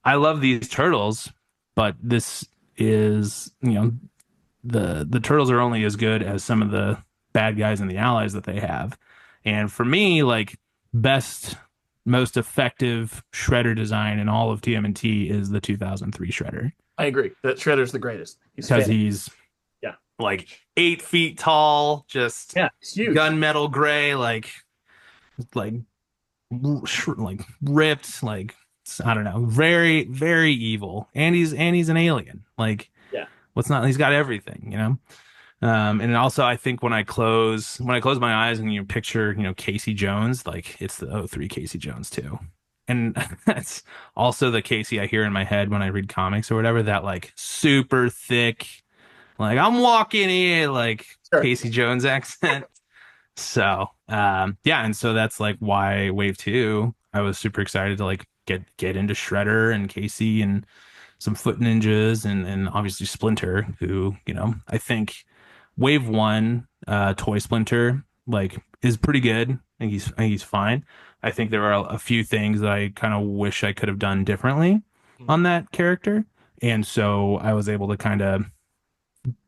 I love these turtles, but this is, the turtles are only as good as some of the bad guys and the allies that they have. And for me, like best, most effective Shredder design in all of TMNT is the 2003 Shredder I agree. That Shredder's the greatest. He's because fan. he's Yeah. like 8 feet tall, just Yeah. It's huge. gunmetal gray, like like ripped, like I don't know, very very evil, and he's an alien. Like Yeah. what's not? He's got everything. And also I think when I close my eyes and you picture Casey Jones, like it's the '03 Casey Jones too. And that's also the Casey I hear in my head when I read comics or whatever, that like super thick, like I'm walking in, like Sure. Casey Jones accent. So, yeah, and so that's like why Wave 2, I was super excited to like get into Shredder and Casey and some Foot Ninjas and obviously Splinter, who, I think Wave 1, Toy Splinter, like is pretty good. I think he's fine. I think there are a few things that I kind of wish I could have done differently on that character. And so I was able to kind of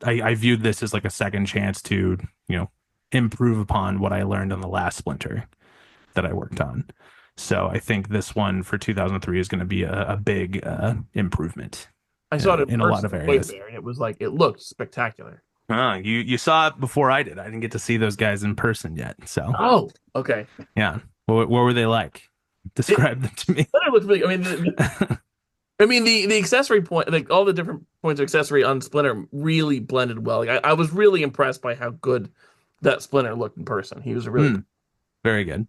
I viewed this as like a second chance to, you know, improve upon what I learned on the last Splinter that I worked on. So I think this one for 2003 is going to be a big improvement I saw it in in a lot person of way areas. there, and it was like it looked spectacular. You saw it before I did. I didn't get to see those guys in person yet. So Oh, okay. yeah, what were they like? It Describe them to me. but it looked really. I mean, I mean, the accessory point, like all the different points of accessory on Splinter really blended well. Like I was really impressed by how good that Splinter looked in person. He was really Hmm, very good.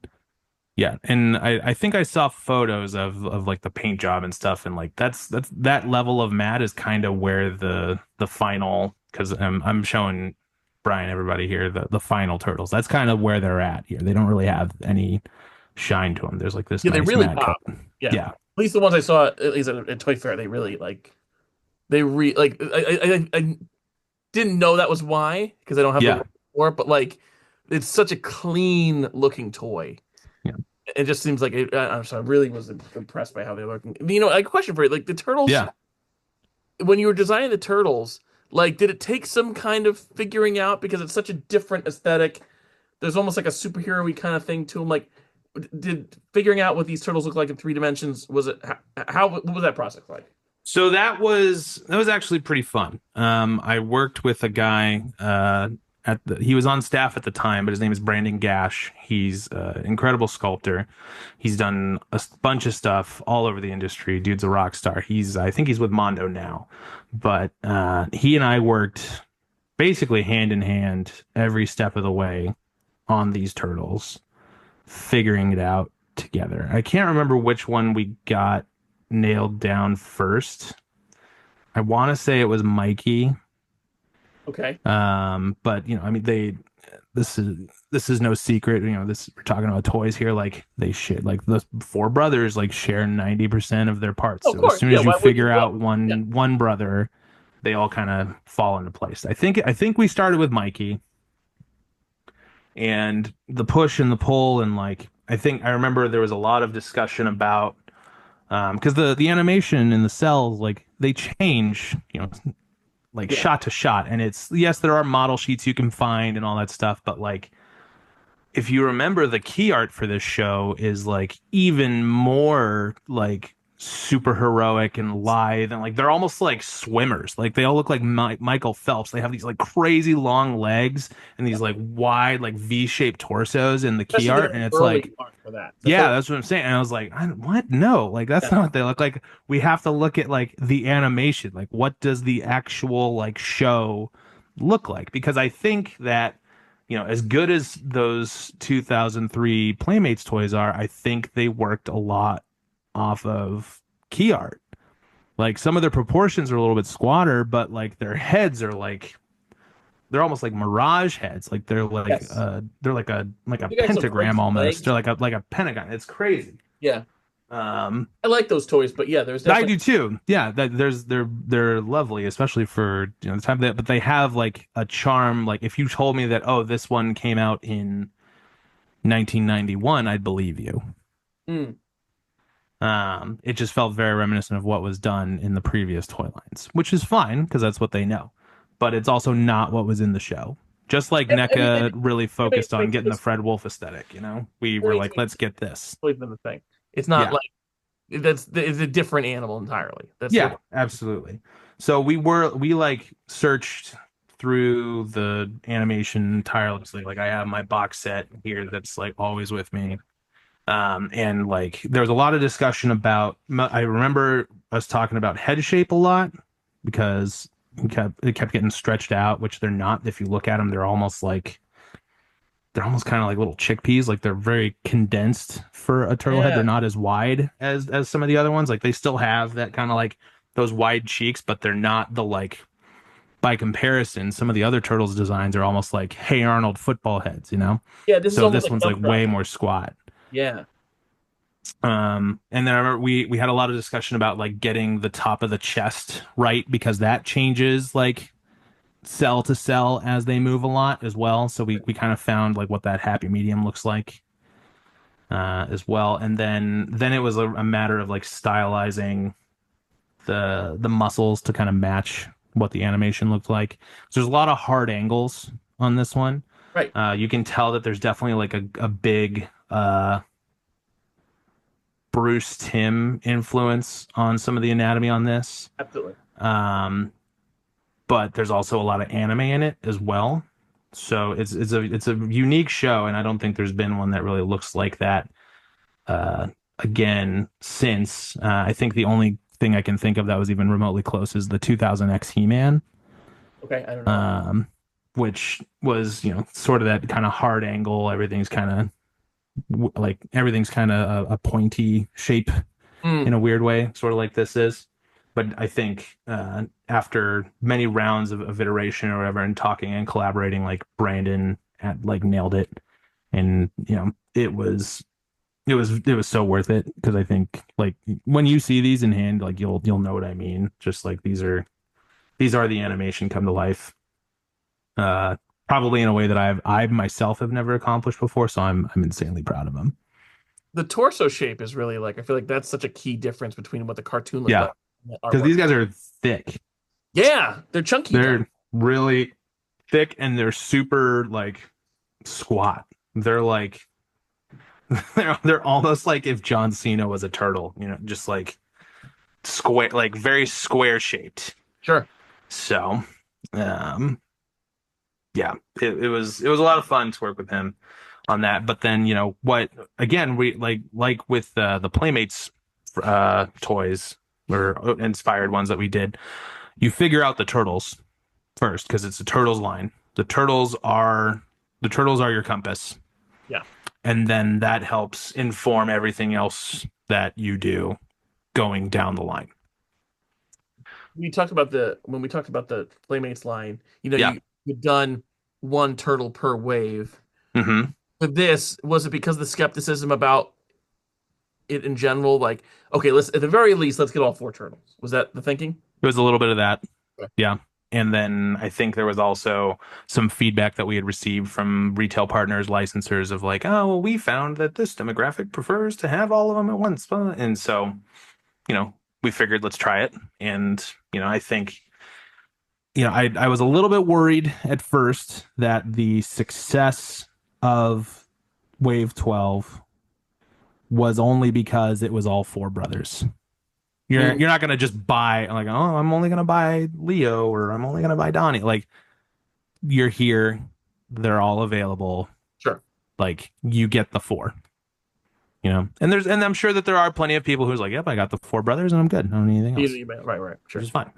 Yeah, and I think I saw photos of like the paint job and stuff, and like that's that level of matte is kind of where the final, because I'm showing Brian, everybody here, the final turtles. That's kind of where they're at here. They don't really have any shine to them. There's like this yeah, they nice really matte pop. coat. Yeah, at Yeah, least the ones I saw at least at Toy Fair, they really like I didn't know that was why because I don't have the yeah, look for it, but like it's such a clean looking toy. yeah, It just seems like I'm sorry, I really was impressed by how they're looking. You know, a question for you, like the turtles, yeah. when you were designing the turtles, like did it take some kind of figuring out because it's such a different aesthetic? There's almost like a superhero-y kind of thing to them. Like, did figuring out what these turtles look like in 3 dimensions was it how what was that process like? So that was actually pretty fun. I worked with a guy he was on staff at the time, but his name is Brandon Gash. He's an incredible sculptor. He's done a bunch of stuff all over the industry. Dude's a rock star. I think he's with Mondo now, but he and I worked basically hand in hand every step of the way on these turtles, figuring it out together. I can't remember which one we got nailed down first. I want to say it was Mikey. Okay. But I mean, this is this is no secret. This we're talking about toys here. Like they shit. Like the four brothers like share 90% of their parts. Oh, of So as course. soon Yeah. as you Why would you? figure Well, out yeah. one brother, they all kind of fall into place. I think we started with Mikey and the push and the pull and like I remember there was a lot of discussion about because the animation and the cells like they change like Yeah. shot to shot. And it's, yes, there are model sheets you can find and all that stuff, but like if you remember, the key art for this show is like even more like super heroic and lithe, and like they're almost like swimmers. Like they all look like Michael Phelps. They have these like crazy long legs and Yeah. these like wide like V-shaped torsos in the key Especially art, their and it's early like, art for that. That's yeah, early. that's what I'm saying. And I was like, what? No, like that's Yeah. not what they look like. We have to look at like the animation. Like, what does the actual like show look like? Because I think that, as good as those 2003 Playmates toys are, I think they worked a lot off of key art. Like some of their proportions are a little bit squatter, but like their heads are like they're almost like mirage heads. Like Yes. they're like a You got some pentagram crazy almost. They're legs. like a pentagon. It's crazy. Yeah. Um, I like those toys, but yeah, there's I definitely do too. Yeah, they're lovely, especially for the time that. But they have like a charm. Like if you told me that, oh, this one came out in 1991, I'd believe you. mm. It just felt very reminiscent of what was done in the previous toy lines, which is fine because that's what they know. But it's also not what was in the show. Just like I mean, NECA really focused on Playmates getting the Fred Wolf aesthetic, we were like, let's get this. always been the thing. It's not Yeah. like it's a different animal entirely. That's what. Yeah, absolutely. So we like searched through the animation tirelessly. Like I have my box set here that's like always with me. And like there was a lot of discussion about I remember us talking about head shape a lot because it kept getting stretched out, which they're not. If you look at them, they're almost kind of like little chickpeas. Like they're very condensed for a turtle head. They're Yeah. not as wide as some of the other ones. Like they still have that kind of like those wide cheeks, but they're not the like by comparison, some of the other turtles designs are almost like Hey Arnold football heads. Yeah, this is So almost this like one's like dump way truck. more squat. Yeah. And then I remember we had a lot of discussion about like getting the top of the chest right because that changes like cell to cell as they move a lot as well. So we kind of found like what that happy medium looks like as well. And then it was a matter of like stylizing the muscles to kind of match what the animation looked like. So there's a lot of hard angles on this one. Right. You can tell that there's definitely like a big Bruce Timm influence on some of the anatomy on this. Absolutely. Um, but there's also a lot of anime in it as well. So it's a unique show, and I don't think there's been one that really looks like that again since. I think the only thing I can think of that was even remotely close is the 2000X He-Man, Okay, I don't know. um, which was, sort of that kind of hard angle. Everything's kind of like everything's kind of a pointy shape in Mm. a weird way, sort of like this is. But I think after many rounds of iteration or whatever, and talking and collaborating, like Brandon had like nailed it, and it was so worth it because I think like when you see these in hand, like you'll know what I mean. Just like these are the animation come to life. Uh, Probably in a way that I myself have never accomplished before, so I'm insanely proud of them. The torso shape is really like I feel like that's such a key difference between what the cartoon looked Yeah, like and the because artwork. these guys are thick. Yeah, they're chunky though. They're really thick and they're super like squat. They're like they're almost like if John Cena was a turtle, just like square, like very square shaped. Sure. So, um, yeah, it was a lot of fun to work with him on that. But then, what again, we like with the Playmates toys or inspired ones that we did, you figure out the turtles first because it's a turtles line. The turtles are your compass, Yeah. and then that helps inform everything else that you do going down the line. We talked about the when we talked about the Playmates line, Yeah. you've done one turtle per wave. Hmm. With this, was it because of the skepticism about it in general? Like, okay, let's at the very least, let's get all four turtles. Was that the thinking? It was a little bit of that. Okay. Yeah. And then I think there was also some feedback that we had received from retail partners, licensors of like, oh, well, we found that this demographic prefers to have all of them at once. And so, you know, we figured let's try it. And, I think, I was a little bit worried at first that the success of Wave 12 was only because it was all four brothers. You're Mm, you're not gonna just buy like, oh, I'm only gonna buy Leo or I'm only gonna buy Donnie. Like you're here, they're all available. sure. Like you get the four. And I'm sure that there are plenty of people who's like, yep, I got the four brothers and I'm good. I don't need anything else, Right, right, which sure. is fine.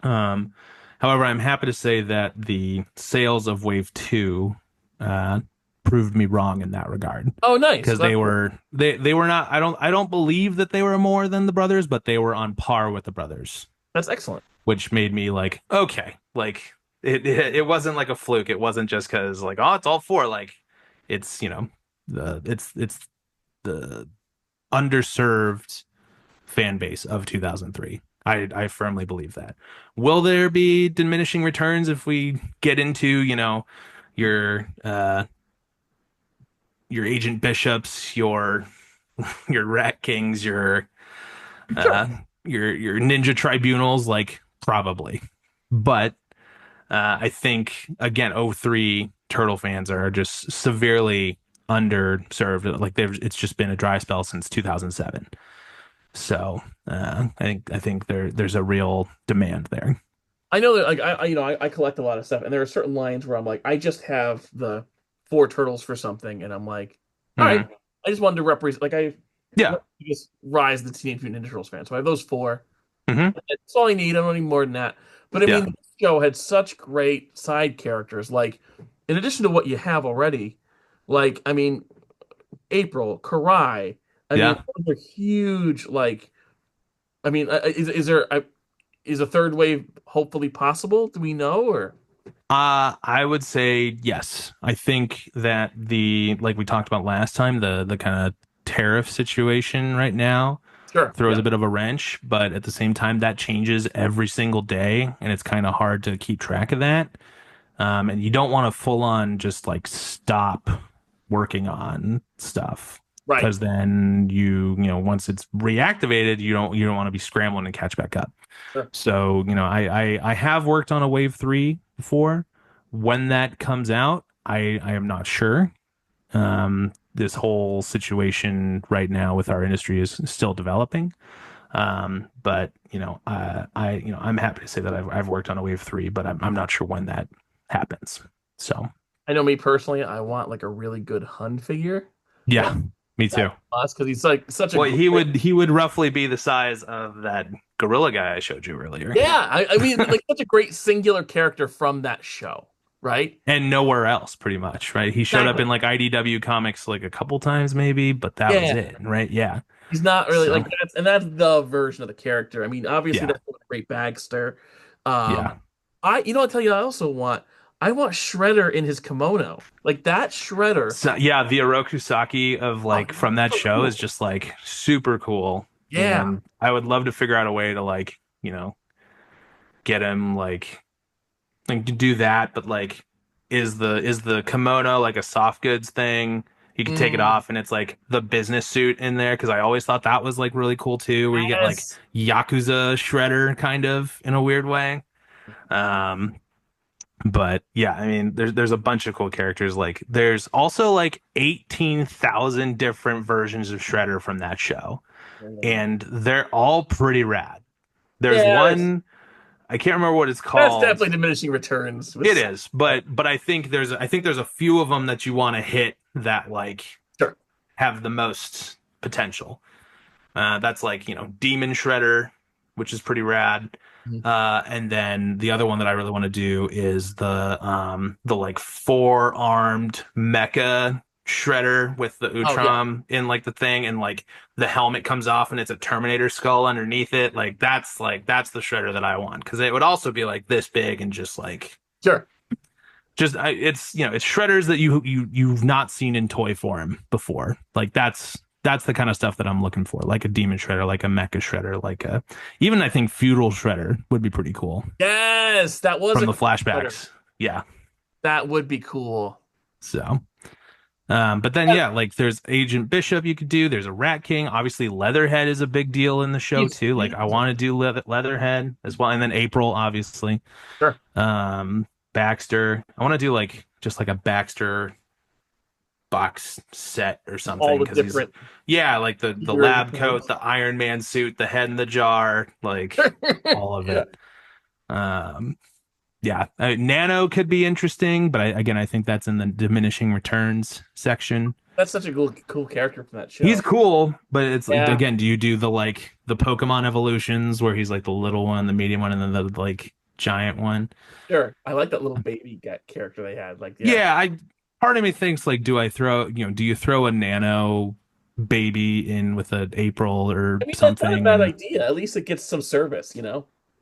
Um, However, I'm happy to say that the sales of Wave 2 uh proved me wrong in that regard. Oh, nice. Because they were not, I don't believe that they were more than the brothers, but they were on par with the brothers, That's excellent. which made me like, okay, like it wasn't like a fluke. It wasn't just because like, oh, it's all four. Like it's it's the underserved fan base of 2003. I firmly believe that. Will there be diminishing returns if we get into your your Agent Bishops, your Rat Kings, Sure. uh your Ninja Tribunals? Like probably, but I think again, '03 Turtle fans are just severely underserved. Like it's just been a dry spell since 2007. So I think there's a real demand there. I know that like I collect a lot of stuff, and there are certain lines where I'm like, I just have the four turtles for something, and I'm like, all right, Hmm. I just wanted to represent like I Yeah. let me just rise the Teenage Mutant Ninja Turtles fan. So I have those four. Hmm. That's all I need. I don't need more than that. But I Yeah. mean, this show had such great side characters. Like, in addition to what you have already, like I mean, April, Karai. I mean, Yeah. those are huge. Like, I mean, is there is a third wave hopefully possible? Do we know or I would say yes. I think that like we talked about last time, the kind of tariff situation right now sure? throws Yeah, a bit of a wrench, but at the same time, that changes every single day, and it's kind of hard to keep track of that. And you don't want to full on just like stop working on stuff right. because then once it's reactivated, you don't want to be scrambling and catch back up. Sure. So, I have worked on a wave three before. When that comes out, I am not sure. This whole situation right now with our industry is still developing. But I'm happy to say that I've worked on a wave three, but I'm not sure when that happens. So I know me personally, I want like a really good Hun figure. Like yeah, Me that too. boss because he's like such a Well, great. he would roughly be the size of that gorilla guy I showed you earlier, Yeah, I mean, like such a great singular character from that show, right? and nowhere else, pretty much, right? He showed up Exactly. in like IDW comics like a couple times, maybe, but that was Yeah, it, right? Yeah. he's not really So, like that's the version of the character. I mean, obviously yeah, that's a great Bagster. yeah. I'll tell you, I want Shredder in his kimono, like that Shredder. So, yeah, the Orokusaki of Oh, like from that so show is cool. just like super cool, Yeah. and I would love to figure out a way to like get him like to do that, but like is the kimono like a soft goods thing? You could take it Mm, off and it's like the business suit in there because I always thought that was like really cool too, where you get like yes. Yakuza Shredder kind of in a weird way. Um, but yeah, I mean, there's a bunch of cool characters. Like there's also like 18,000 different versions of Shredder from that show, and they're all pretty rad. There's Yeah, one I can't remember what it's that's called. definitely diminishing returns with It some. is, but I think there's a few of them that you want to hit that like Sure. have the most potential. That's like Demon Shredder, which is pretty rad. Mhm. And then the other one that I really want to do is the like four-armed mecha Shredder with the Oh yeah, Utrom in like the thing, and like the helmet comes off and it's a Terminator skull underneath it. Like that's the Shredder that I want because it would also be like this big and just like sure. it's it's shredders that you've not seen in toy form before. Like that's the kind of stuff that I'm looking for, like a demon shredder, like a mecha shredder, like a even I think feudal shredder would be pretty cool Yes, that was from a the cool Shredder. flashbacks. Yeah. That would be cool. So, but then Yeah, yeah, like there's Agent Bishop you could do. There's a Rat King. Obviously, Leatherhead is a big deal in the show too. Like I he's want to do Leatherhead as well, and then April, obviously. sure. Um, Baxter. I want to do like just like a Baxter box set or All something the because he's different yeah like the figure lab coat, returns. the Iron Man suit, the head in the jar, like all of Yeah, it. um yeah, Nano could be interesting, but again I think that's in the diminishing returns section. that's such a cool character from that He's show. cool, but it's like Yeah, again, do you do the like the Pokemon evolutions where he's like the little one, the medium one, and then the like giant one? sure. I like that little baby character they had. Like, yeah. Yeah, I part of me thinks like, do I throw, do you throw a nano baby in with an April or I mean, that's not a something? bad And idea. At least it gets some service.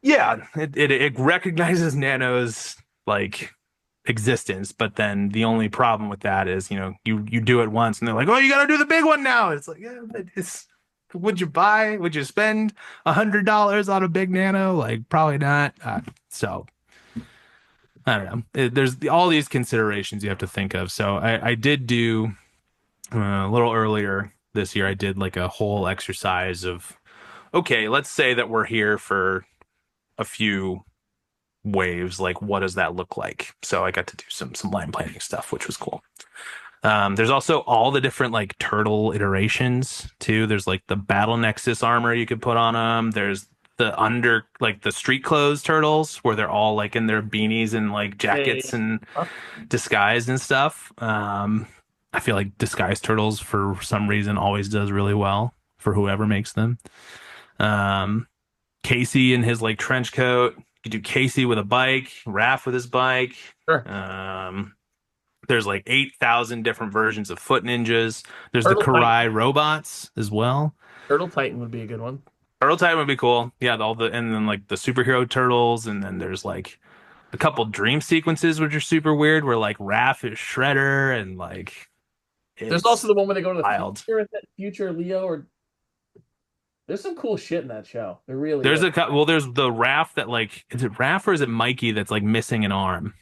yeah, it recognizes nano's like existence, but then the only problem with that is, you do it once and they're like, oh, you got to do the big one now. It's like, yeah, but it's would you spend $100 on a big nano? Like, probably not. So I don't know. There's all these considerations you have to think of. So I did do a little earlier this year. I did like a whole exercise of okay, let's say that we're here for a few waves. Like, what does that look like? So I got to do some line planning stuff, which was cool. There's also all the different like turtle iterations too. There's like the Battle Nexus armor you could put on them. There's the under like the street clothes turtles where they're all like in their beanies and like Yeah. jackets and disguised and stuff. I feel like disguised turtles for some reason always does really well for whoever makes them. Um, Casey in his like trench coat. You could do Casey with a bike, Raph with his bike. Sure. There's like 8,000 different versions of Foot Ninjas. There's the Turtle Titan. Karai robots as well. Turtle Titan would be a good one. Turtle Time would be cool. Yeah, all the and then like the superhero turtles, and then there's like a couple dream sequences which are super weird, where like Raph is Shredder, and like There's also it's the one where they go to the wild. future, that future Leo, or there's some cool shit in that show. There really There's is. there's the Raph that like is it Raph or is it Mikey that's like missing an arm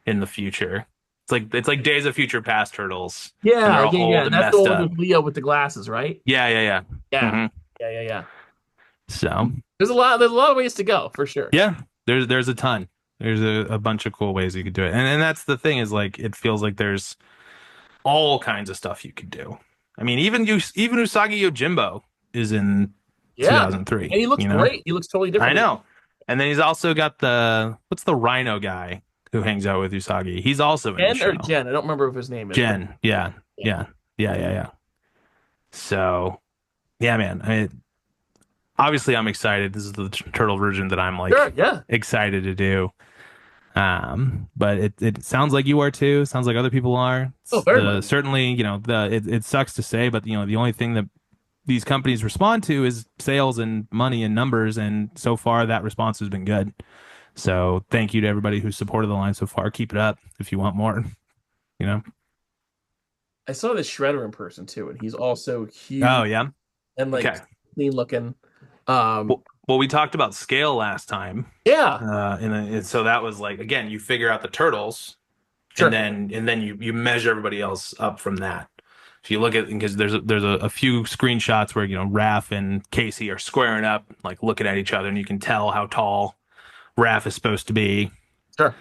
in the future? It's like Days of Future Past turtles, and they're Yeah, all yeah, old yeah. and That's the messed one up. with Leo with the glasses, right? Yeah, yeah, yeah. Yeah, hmm yeah, yeah, yeah. So There's a lot. There's a lot of ways to go for sure. yeah, there's a ton. There's a bunch of cool ways you could do it, and that's the thing is like it feels like there's all kinds of stuff you could do. I mean, even Usagi Yojimbo is in Yeah, and 2003. he looks great. He looks totally I different. know. And then he's also got the what's the Rhino guy who hangs out with Usagi? He's also in the Jen or show. Jen? I don't remember what his name is, but Jen. Yeah. yeah. Yeah. Yeah. Yeah. Yeah. So yeah, man. Obviously I'm excited. This is the turtle version that I'm Sure, like yeah. excited to do. But it sounds like you are too. Sounds like other people are. Oh, It's very the much. certainly, it sucks to say, but the only thing that these companies respond to is sales and money and numbers, and so far that response has been good. So thank you to everybody who's supported the line so far. Keep it up if you want more, you know. I saw this Shredder in person too, and he's also Oh huge yeah. and like Okay. clean looking. Um, Well, we talked about scale last time. yeah, And so that was like again, you figure out the turtles and sure, then you measure everybody else up from that. If you look at because there's a few screenshots where Raph and Casey are squaring up, like looking at each other, and you can tell how tall Raph is supposed to be. sure.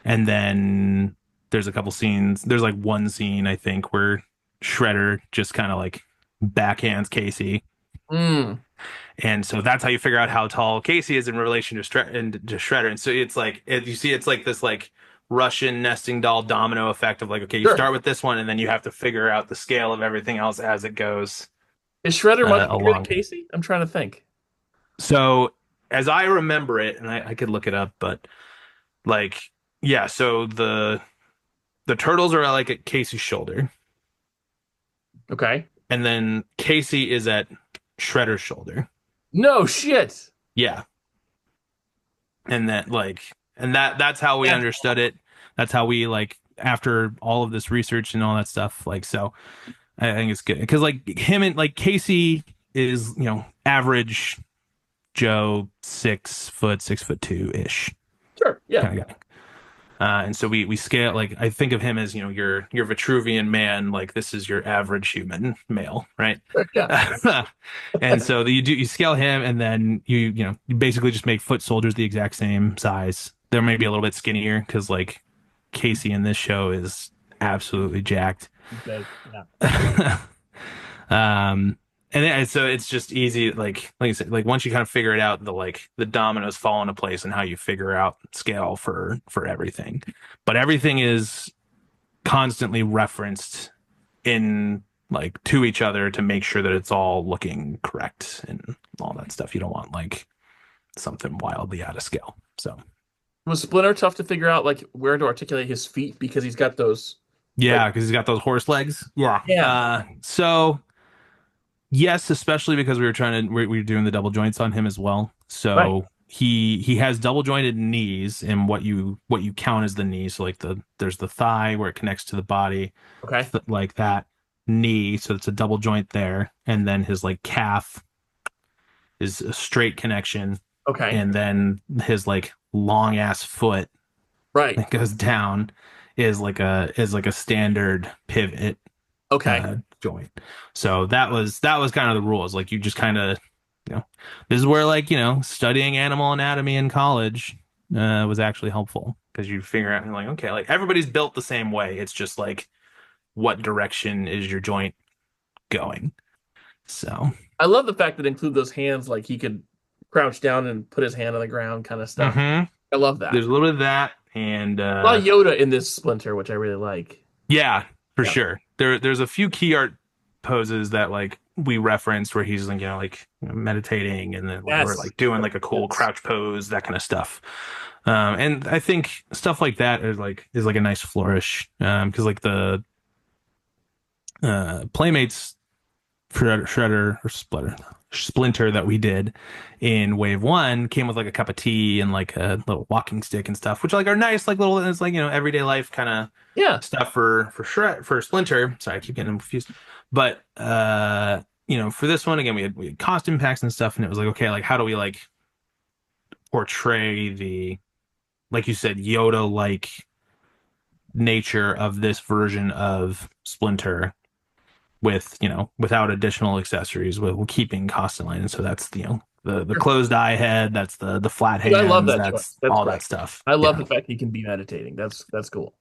And then there's a couple scenes. There's like one scene I think where Shredder just kind of like backhands Casey, Mm, and so that's how you figure out how tall Casey is in relation to Shredder. And so you see it's like this like Russian nesting doll domino effect of like, okay, you sure. start with this one and then you have to figure out the scale of everything else as it goes Is Shredder much bigger than along. Casey? I'm trying to think. So as I remember it, and I could look it up, but like, yeah, so the turtles are like at Casey's shoulder, Okay. and then Casey is at Shredder's shoulder. No shit. Yeah. And that like and that's how we That's understood it. That's how we like after all of this research and all that stuff. Like so I think it's good because like him and like Casey is average Joe 6 foot 6 foot 2 ish sure. Yeah. kind of guy. And so we scale like I think of him as your Vitruvian man, like this is your average human male, right? Sure, yeah. And so you scale him, and then you basically just make foot soldiers the exact same size. They're maybe a little bit skinnier because like Casey in this show is absolutely jacked. Big. Yeah. Um, so it's just easy, like I said, like once you kind of figure it out, the dominoes fall into place and how you figure out scale for everything. But everything is constantly referenced in like to each other to make sure that it's all looking correct and all that stuff. You don't want like something wildly out of scale. So Was Splinter tough to figure out like where to articulate his feet because he's got those like yeah, because he's got those horse legs. Yeah. yeah, So yes, especially because we were doing the double joints on him as well. right. So he has double jointed knees, and what you count as the knee. So like there's the thigh where it connects to the body, Okay. like that knee. So it's a double joint there, and then his like calf is a straight connection, Okay. and then his like long ass foot Right. that goes down is like a standard pivot Okay. joint. So that was kind of the rules. Like you just kind of, this is where like, studying animal anatomy in college was actually helpful because you figure out like, okay, like everybody's built the same way. It's just like what direction is your joint going? So, I love the fact that they include those hands like he could crouch down and put his hand on the ground kind of stuff. hmm I love that. there's a little bit of that and A lot of Yoda in this Splinter, which I really like. yeah, for Yeah. sure. There's a few key art poses that like we referenced where he's like meditating and then or Yes. like doing like a cool Yes. crouch pose, that kind of stuff. And I think stuff like that is like a nice flourish. Because like the Playmates Shredder or Splinter that we did in Wave One came with like a cup of tea and like a little walking stick and stuff, which like are nice, like little, it's like everyday life kind of Yeah. stuff for Splinter. Sorry, I keep getting them confused. But for this one again, we had costume packs and stuff, and it was like, okay, like how do we like portray the, like you said, Yoda like nature of this version of Splinter with without additional accessories, with keeping cost in line. And so that's the Sure. closed eye head, that's the flat Dude, I love hands, that choice. that's That's all great. that stuff. I love Yeah. the fact he can be meditating. That's cool.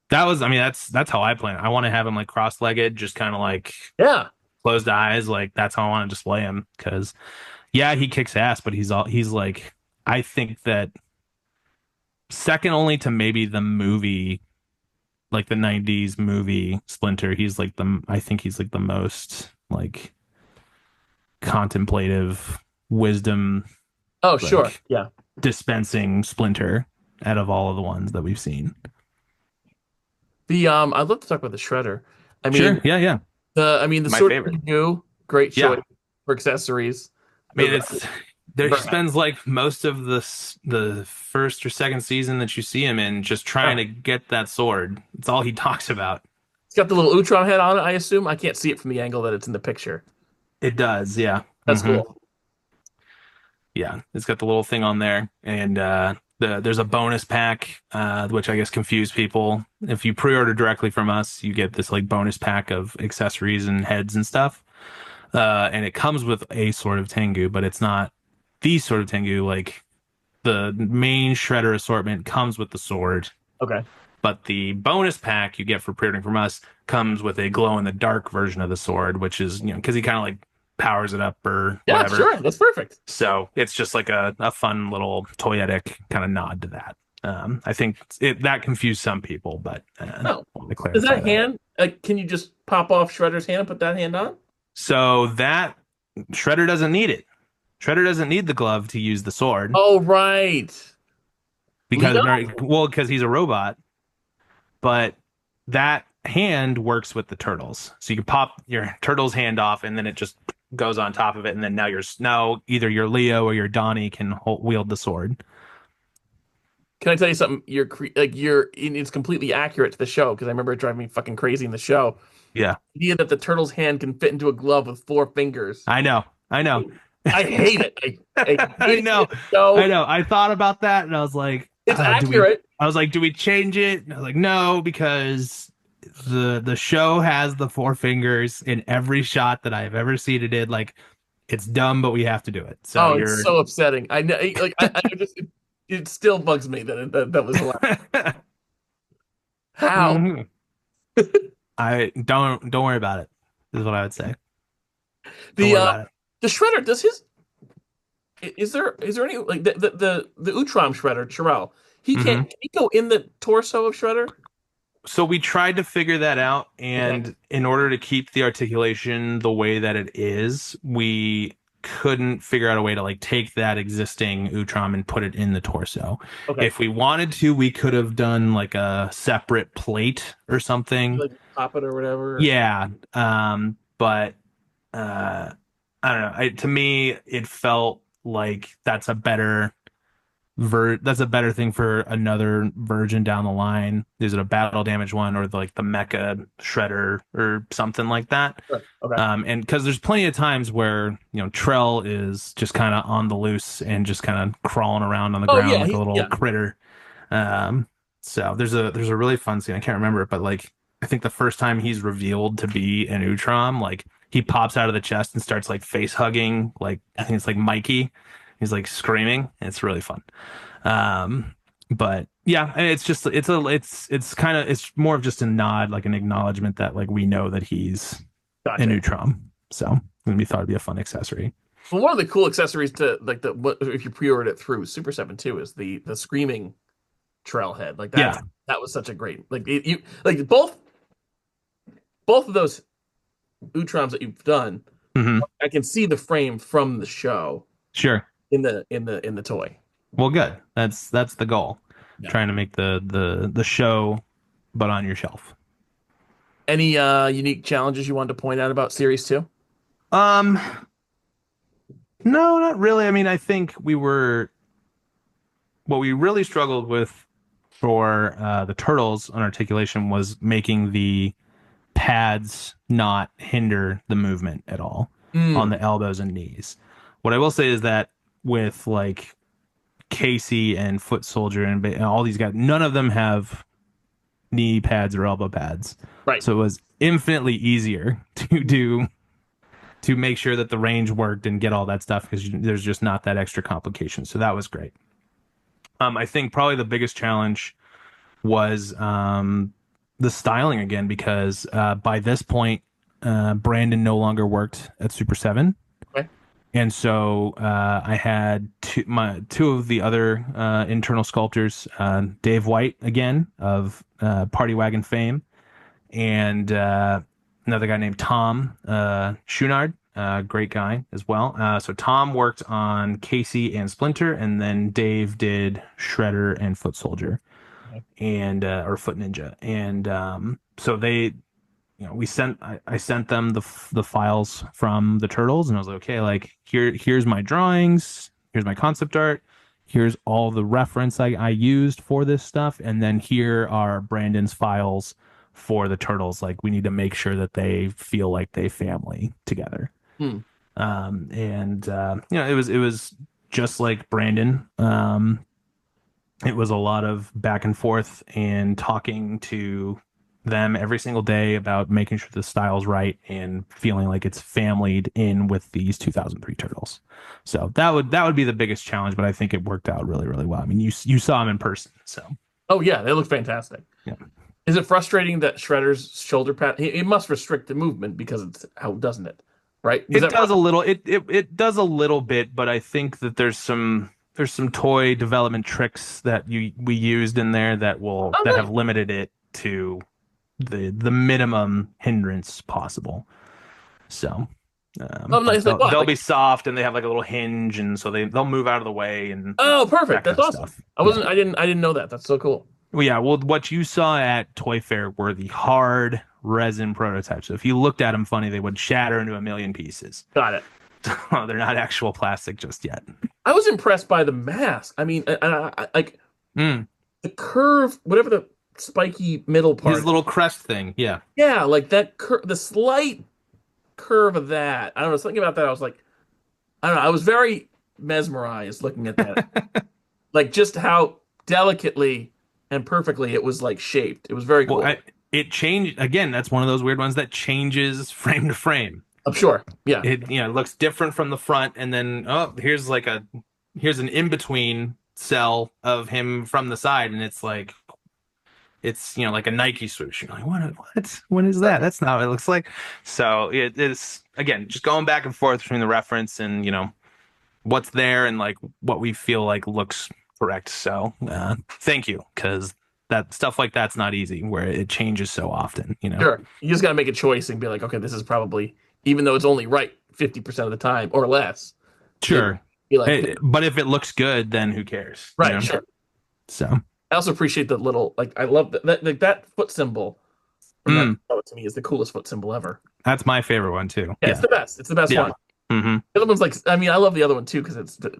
That was, I mean, that's how I plan. I want to have him like cross-legged, just kind of like Yeah. closed eyes. Like that's how I want to display him. Because yeah, he kicks ass, but he's like, I think that second only to maybe the movie, like the '90s movie Splinter. I think he's like the most like contemplative wisdom, Oh, sure. like Yeah. dispensing splinter out of all of the ones that we've seen. I'd love to talk about the shredder. I Sure. mean, Yeah. Yeah. the My sword favorite. goo, great choice Yeah. for accessories. I The mean, it's there. He very nice. spends like most of the first or second season that you see him in just trying Yeah. to get that sword. It's all he talks about. It's got the little Utron head on it, I assume. I can't see it from the angle that it's in the picture. It does. Yeah. That's cool. Yeah, it's got the little thing on there, and there's a bonus pack, which I guess confused people. If you pre-order directly from us, you get this like bonus pack of accessories and heads and stuff, and it comes with a sort of Tengu, but it's not the sort of Tengu. Like the main Shredder assortment comes with the sword, Okay. but the bonus pack you get for pre-ordering from us comes with a glow-in-the-dark version of the sword, which is because he kind of like powers it up or Yeah, whatever. sure. That's perfect. So it's just like a fun little toyetic kind of nod to that. I think that confused some people, but Oh, I want to is clarify that that. hand? Like, can you just pop off Shredder's hand and put that hand on? So that Shredder doesn't need it. Shredder doesn't need the glove to use the sword Oh, right. because Leo? well, because he's a robot. But that hand works with the turtles, so you can pop your turtle's hand off, and then it just goes on top of it, and then now either your Leo or your Donnie can wield the sword. Can I tell you something? It's completely accurate to the show because I remember it driving me fucking crazy in the show. Yeah, The idea that the turtle's hand can fit into a glove with four fingers. I know, I know. I hate it. I I hate it in know. the I show. know. I thought about that and I was like, It's do we accurate. I was like, do we change it? And I was like, no, because the show has the four fingers in every shot that I've ever seen it in. Like it's dumb, but we have to do it. So Oh, it's you're so upsetting. I know. I just it still bugs me that was hilarious. How? Mhm. I don't worry about it, is what I would say. Don't The worry about it. the shredder does his is there any like the Utrom shredder Terrell? Hmm. Can he go in the torso of Shredder? So we tried to figure that out, Okay. and in order to keep the articulation the way that it is, we couldn't figure out a way to like take that existing Utrom and put it in the torso. Okay. If we wanted to, we could have done like a separate plate or something. Like pop it or whatever. Yeah. But I don't know. To me, it felt like that's a better thing for another version down the line. Is it a battle damage one or like the mecha shredder or something like that? Sure. Okay. And because there's plenty of times where Trell is just kind of on the loose and just kind of crawling around on the Oh ground yeah, like a little yeah. critter. Um, so there's a really fun scene. I can't remember it, but like I think the first time he's revealed to be an Utrom, like he pops out of the chest and starts like face hugging, like I think it's like Mikey. He's like screaming. It's really fun. Um, but yeah, and it's kind of it's more of just a nod, like an acknowledgement that like we know that he's a Gotcha. Neutron. So we thought it'd be a fun accessory. Well, one of the cool accessories to like if you pre-ordered it through Super 7 too is the screaming trailhead. Like Yeah. that was such a great you like both of those Utroms that you've done. Hmm. I can see the frame from the show Sure. in the toy. Well, good. That's the goal. Yeah. Trying to make the show, but on your shelf. Any unique challenges you wanted to point out about Series 2? Um, no, not really. I mean, I think what we really struggled with for the turtles on articulation was making the pads not hinder the movement at all on Mm, the elbows and knees. What I will say is that with like Casey and Foot Soldier and all these guys, none of them have knee pads or elbow pads. right. So it was infinitely easier to make sure that the range worked and get all that stuff because there's just not that extra complication. So that was great. I think probably the biggest challenge was the styling again because by this point, Brandon no longer worked at Super 7. Okay. And so I had two of the other internal sculptors, Dave White again of Party Wagon fame, and another guy named Tom Schunard, great guy as well. So Tom worked on Casey and Splinter, and then Dave did Shredder and Foot Soldier and or Foot Ninja. And so they, we sent I sent them the files from the turtles, and I was like, okay, like here's my drawings, here's my concept art, here's all the reference I used for this stuff, and then here are Brandon's files for the turtles. Like we need to make sure that they feel like they family together. Hmm. And it was just like Brandon. It was a lot of back and forth and talking to them every single day about making sure the style's right and feeling like it's familyed in with these 2003 turtles. So that would be the biggest challenge, but I think it worked out really, really well. I mean, you saw him in person, so Oh yeah, they look fantastic. yeah. Is it frustrating that Shredder's shoulder pad? It must restrict the movement because it's how doesn't it? Right? Was It that does a little it does a little bit, but I think that there's some toy development tricks that we used in there oh that nice? have limited it to the minimum hindrance possible. So, Oh like nice, like what? they'll Like be soft and they have like a little hinge, and so they'll move out of the way and oh perfect, that kind that's of awesome. stuff. I Yeah. wasn't, I didn't know that. That's so cool. Well, yeah. Well, what you saw at Toy Fair were the hard resin prototypes. So if you looked at them funny, they would shatter into a million pieces. Got it. They're not actual plastic just yet. I was impressed by the mask. I mean, like Mm. the curve, whatever the spiky middle His part. little crest thing. Yeah. Yeah, like that curve, the slight curve of that. I don't know, something about that. I was like, I don't know. I was very mesmerized looking at that. Like just how delicately and perfectly it was like shaped. It was very Well, cool. it changed again. That's one of those weird ones that changes frame to frame. I'm sure. Yeah. It looks different from the front, and then oh, here's an in between cell of him from the side, and it's like it's like a Nike swoosh. You're like, what is that? That's not what it looks like. So it is again just going back and forth between the reference and what's there and like what we feel like looks correct. So thank you, because that stuff like that's not easy where it changes so often. Sure. You just got to make a choice and be like, okay, this is probably, even though it's only right 50% of the time or less, you Sure. be like, But if it looks good, then who cares? right, sure. So, I also appreciate the little, like, I love that foot symbol from that mm, photo to me is the coolest foot symbol ever. that's my favorite one too. Yeah, it's Yeah. the best. It's the best Yeah. one. Hmm. The other one's like, I mean, I love the other one too because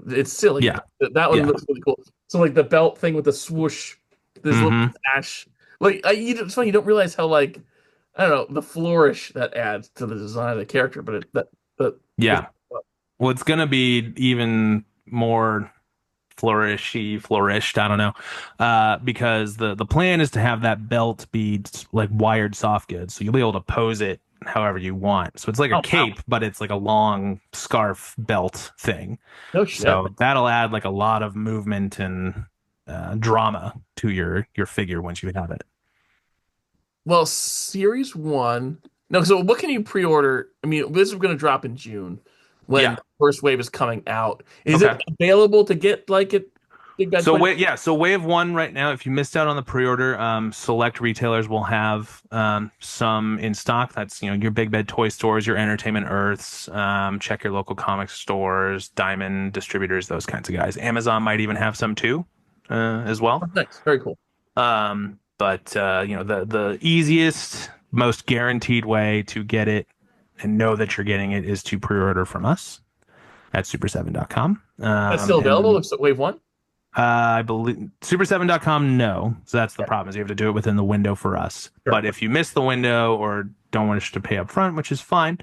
it's silly. Yeah. That one Yeah. looks really cool. So like the belt thing with the swoosh, this little Hmm. sash. Like it's funny you don't realize how like I don't know the flourish that adds to the design of the character, but it's Yeah. Well, it's gonna be even more flourished, I don't know. Because the plan is to have that belt be like wired soft goods. So you'll be able to pose it however you want. So it's like a oh wow cape, but it's like a long scarf belt thing. no shit. So that'll add like a lot of movement and drama to your figure once you have it. Well, series one. No, so what can you pre-order? I mean, this is going to drop in June when Yeah. the first wave is coming out. Is it Okay. available to get like at Big Bad So Toy? so wave one right now, if you missed out on the pre-order, select retailers will have some in stock. That's your Big Bed toy stores, your Entertainment Earths, check your local comic stores, Diamond distributors, those kinds of guys. Amazon might even have some too, as well. Oh, nice, very cool. But the easiest, most guaranteed way to get it and know that you're getting it is to pre-order from us at super7.com. That's still available. And Looks like wave one. I believe super7.com, no. So that's the Yeah, problem is you have to do it within the window for us. sure. But if you miss the window or don't want us to pay up front, which is fine,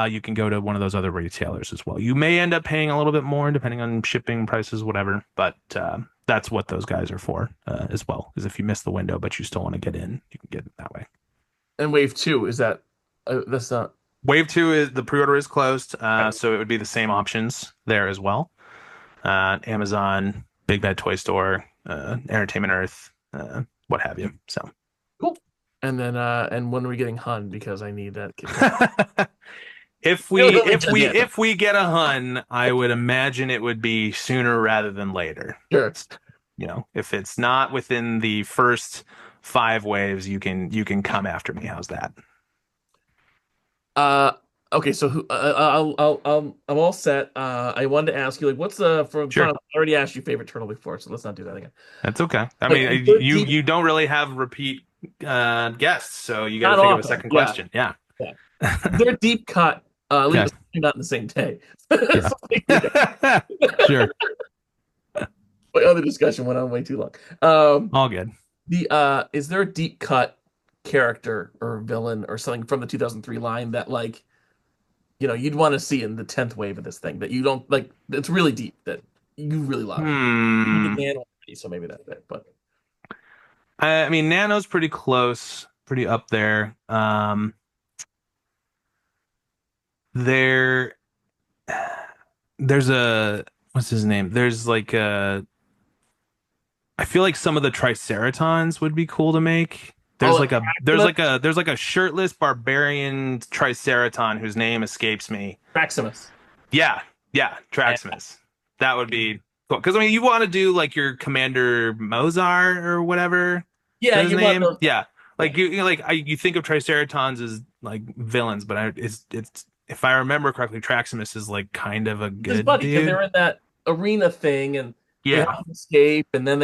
you can go to one of those other retailers as well. You may end up paying a little bit more depending on shipping prices, whatever. But that's what those guys are for as well. Is if you miss the window but you still want to get in, you can get it that way. And wave two is that that's not Wave two is the pre-order is closed, so it would be the same options there as well. Amazon, Big Bad Toy Store, Entertainment Earth, what have you. So cool. And then and when are we getting Hun? Because I need that kit. if we if we get a Hun, I would imagine it would be sooner rather than later. Sure. If it's not within the first 5 waves, you can come after me. How's that? Uh, okay, so I'm all set. I wanted to ask you, like, what's for fun? Sure. I already asked you favorite turtle before, so let's not do that again. That's okay. I Like, mean, is there you deep? you don't really have repeat guests, so you got to Not think of a often. second Yeah, question. Yeah. yeah. Is there a deep cut? Okay. Not in the same day. Yeah. So, Sure. my other discussion went on way too long. All good. Is there a deep cut character or villain or something from the 2003 line that like you'd want to see in the 10th wave of this thing that you don't like? That's really deep that you really love. You did Hmm. Nan already, so maybe that's it. But I mean, Nano's pretty close, pretty up there. There, there's a what's his name? There's like a. I feel like some of the Triceratons would be cool to make. oh, There's like like a Maximus, there's like a shirtless barbarian Triceraton whose name escapes me. Maximus. Yeah, yeah, Yeah, Traximus. That would be cool. Because I mean, you want to do like your Commander Mozart or whatever. Is yeah, that his you want name? those. Yeah. Yeah, Like you think of Triceratons as like villains, but it's if I remember correctly, Traximus is like kind of a his good buddy because dude. they're in that arena thing and they Yeah, have to escape and then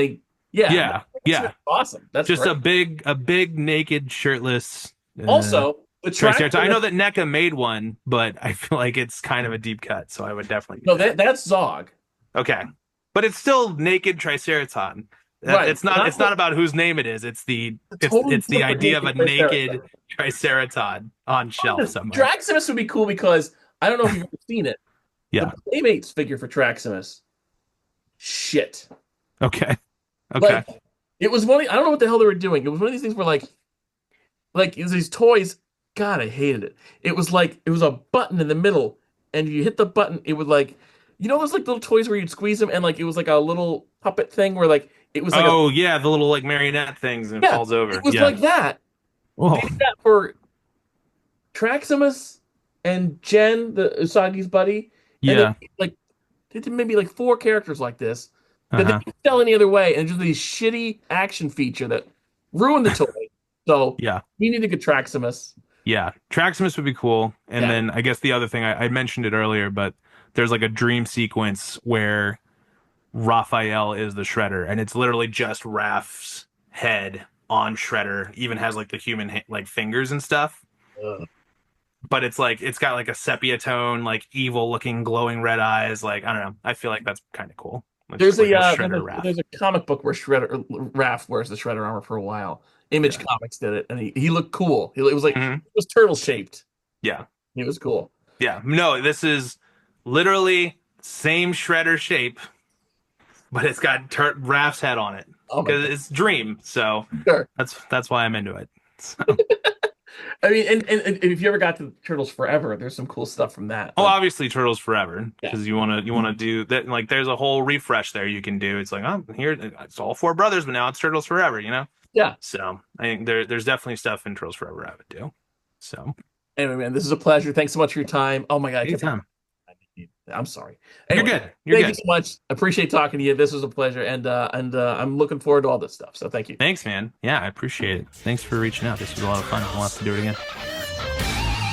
yeah, yeah, Maximus yeah. is awesome. That's Just great. a big naked shirtless Also, the Triceratops. I know Traximus. that NECA made one, but I feel like it's kind of a deep cut, so I would definitely do No, that. that's Zog. Okay. But it's still naked Triceraton. Right. It's not about whose name it is. It's totally It's the different idea of naked a naked Triceratops. Triceraton on shelf somewhere. Traximus would be cool because I don't know if you've ever seen it. The Yeah. Playmates figure for Traximus, shit. Okay. Okay. Like it was one. I don't know what the hell they were doing. It was one of these things where it was these toys. God, I hated it. It was like it was a button in the middle, and you hit the button, it would like those like little toys where you'd squeeze them, and like it was like a little puppet thing where like it was like a Oh yeah, the little like marionette things and it yeah, falls it over. was Yeah. like that. They Oh. did that for Traximus and Jen, the Usagi's buddy, and then Yeah. like they did maybe like four characters like this that they Uh-huh. didn't sell any other way, and just these shitty action feature that ruined the toy. So Yeah. we need to get Traximus. Yeah, Traximus would be cool. And Yeah. then I guess the other thing I mentioned it earlier, but there's like a dream sequence where Raphael is the Shredder, and it's literally just Raph's head on Shredder. Even has like the human like fingers and stuff. Ugh. But it's like it's got like a sepia tone, like evil looking, glowing red eyes. Like I don't know. I feel like that's kind of cool. It's just There's like a a uh, Shredder Raph. there's a comic book where Shredder Raph wears the Shredder armor for a while. Image Yeah. Comics did it, and he looked cool. It was like it Hmm. was turtle shaped. Yeah. He was cool. Yeah. No, this is literally same Shredder shape, but it's got Raph's head on it Oh my because god, it's Dream. So sure. that's why I'm into it. So, I mean, and if you ever got to Turtles Forever, there's some cool stuff from that. oh, Like, obviously Turtles Forever yeah, because you want to do that. Like, there's a whole refresh there you can do. It's like, oh, here it's all four brothers, but now it's Turtles Forever. You know. yeah. So I think there's definitely stuff in Turtles Forever I would do. So Anyway, man, this is a pleasure. Thanks so much for your time. Oh my god, I kept anytime. I'm sorry. You're Anyway, good. You're thank you good. so much. Appreciate talking to you. This was a pleasure, and I'm looking forward to all this stuff. So thank you. Thanks, man. Yeah, I appreciate it. Thanks for reaching out. This was a lot of fun. We'll have to do it again.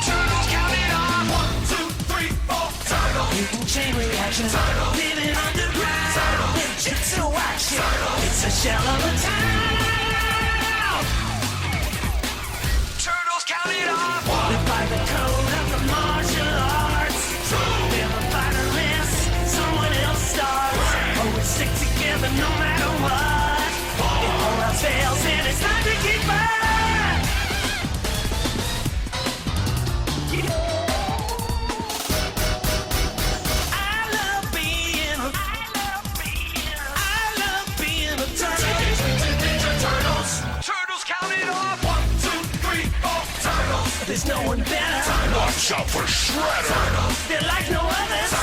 Turtles, count it on. 1, 2, 3, 4. Turtles. Mutant chain reaction. Turtles. Living underground. Turtles. Ninjutsu action. Turtles. It's a shell of a town. Turtles, count it on. 1. Live by the code of the martial arts. 2. Never fight unless someone else starts. 3. Always stick together no matter what. 4. If all else fails, then it's time to keep up. There's no one better. Watch out for Shredder. They're like no other.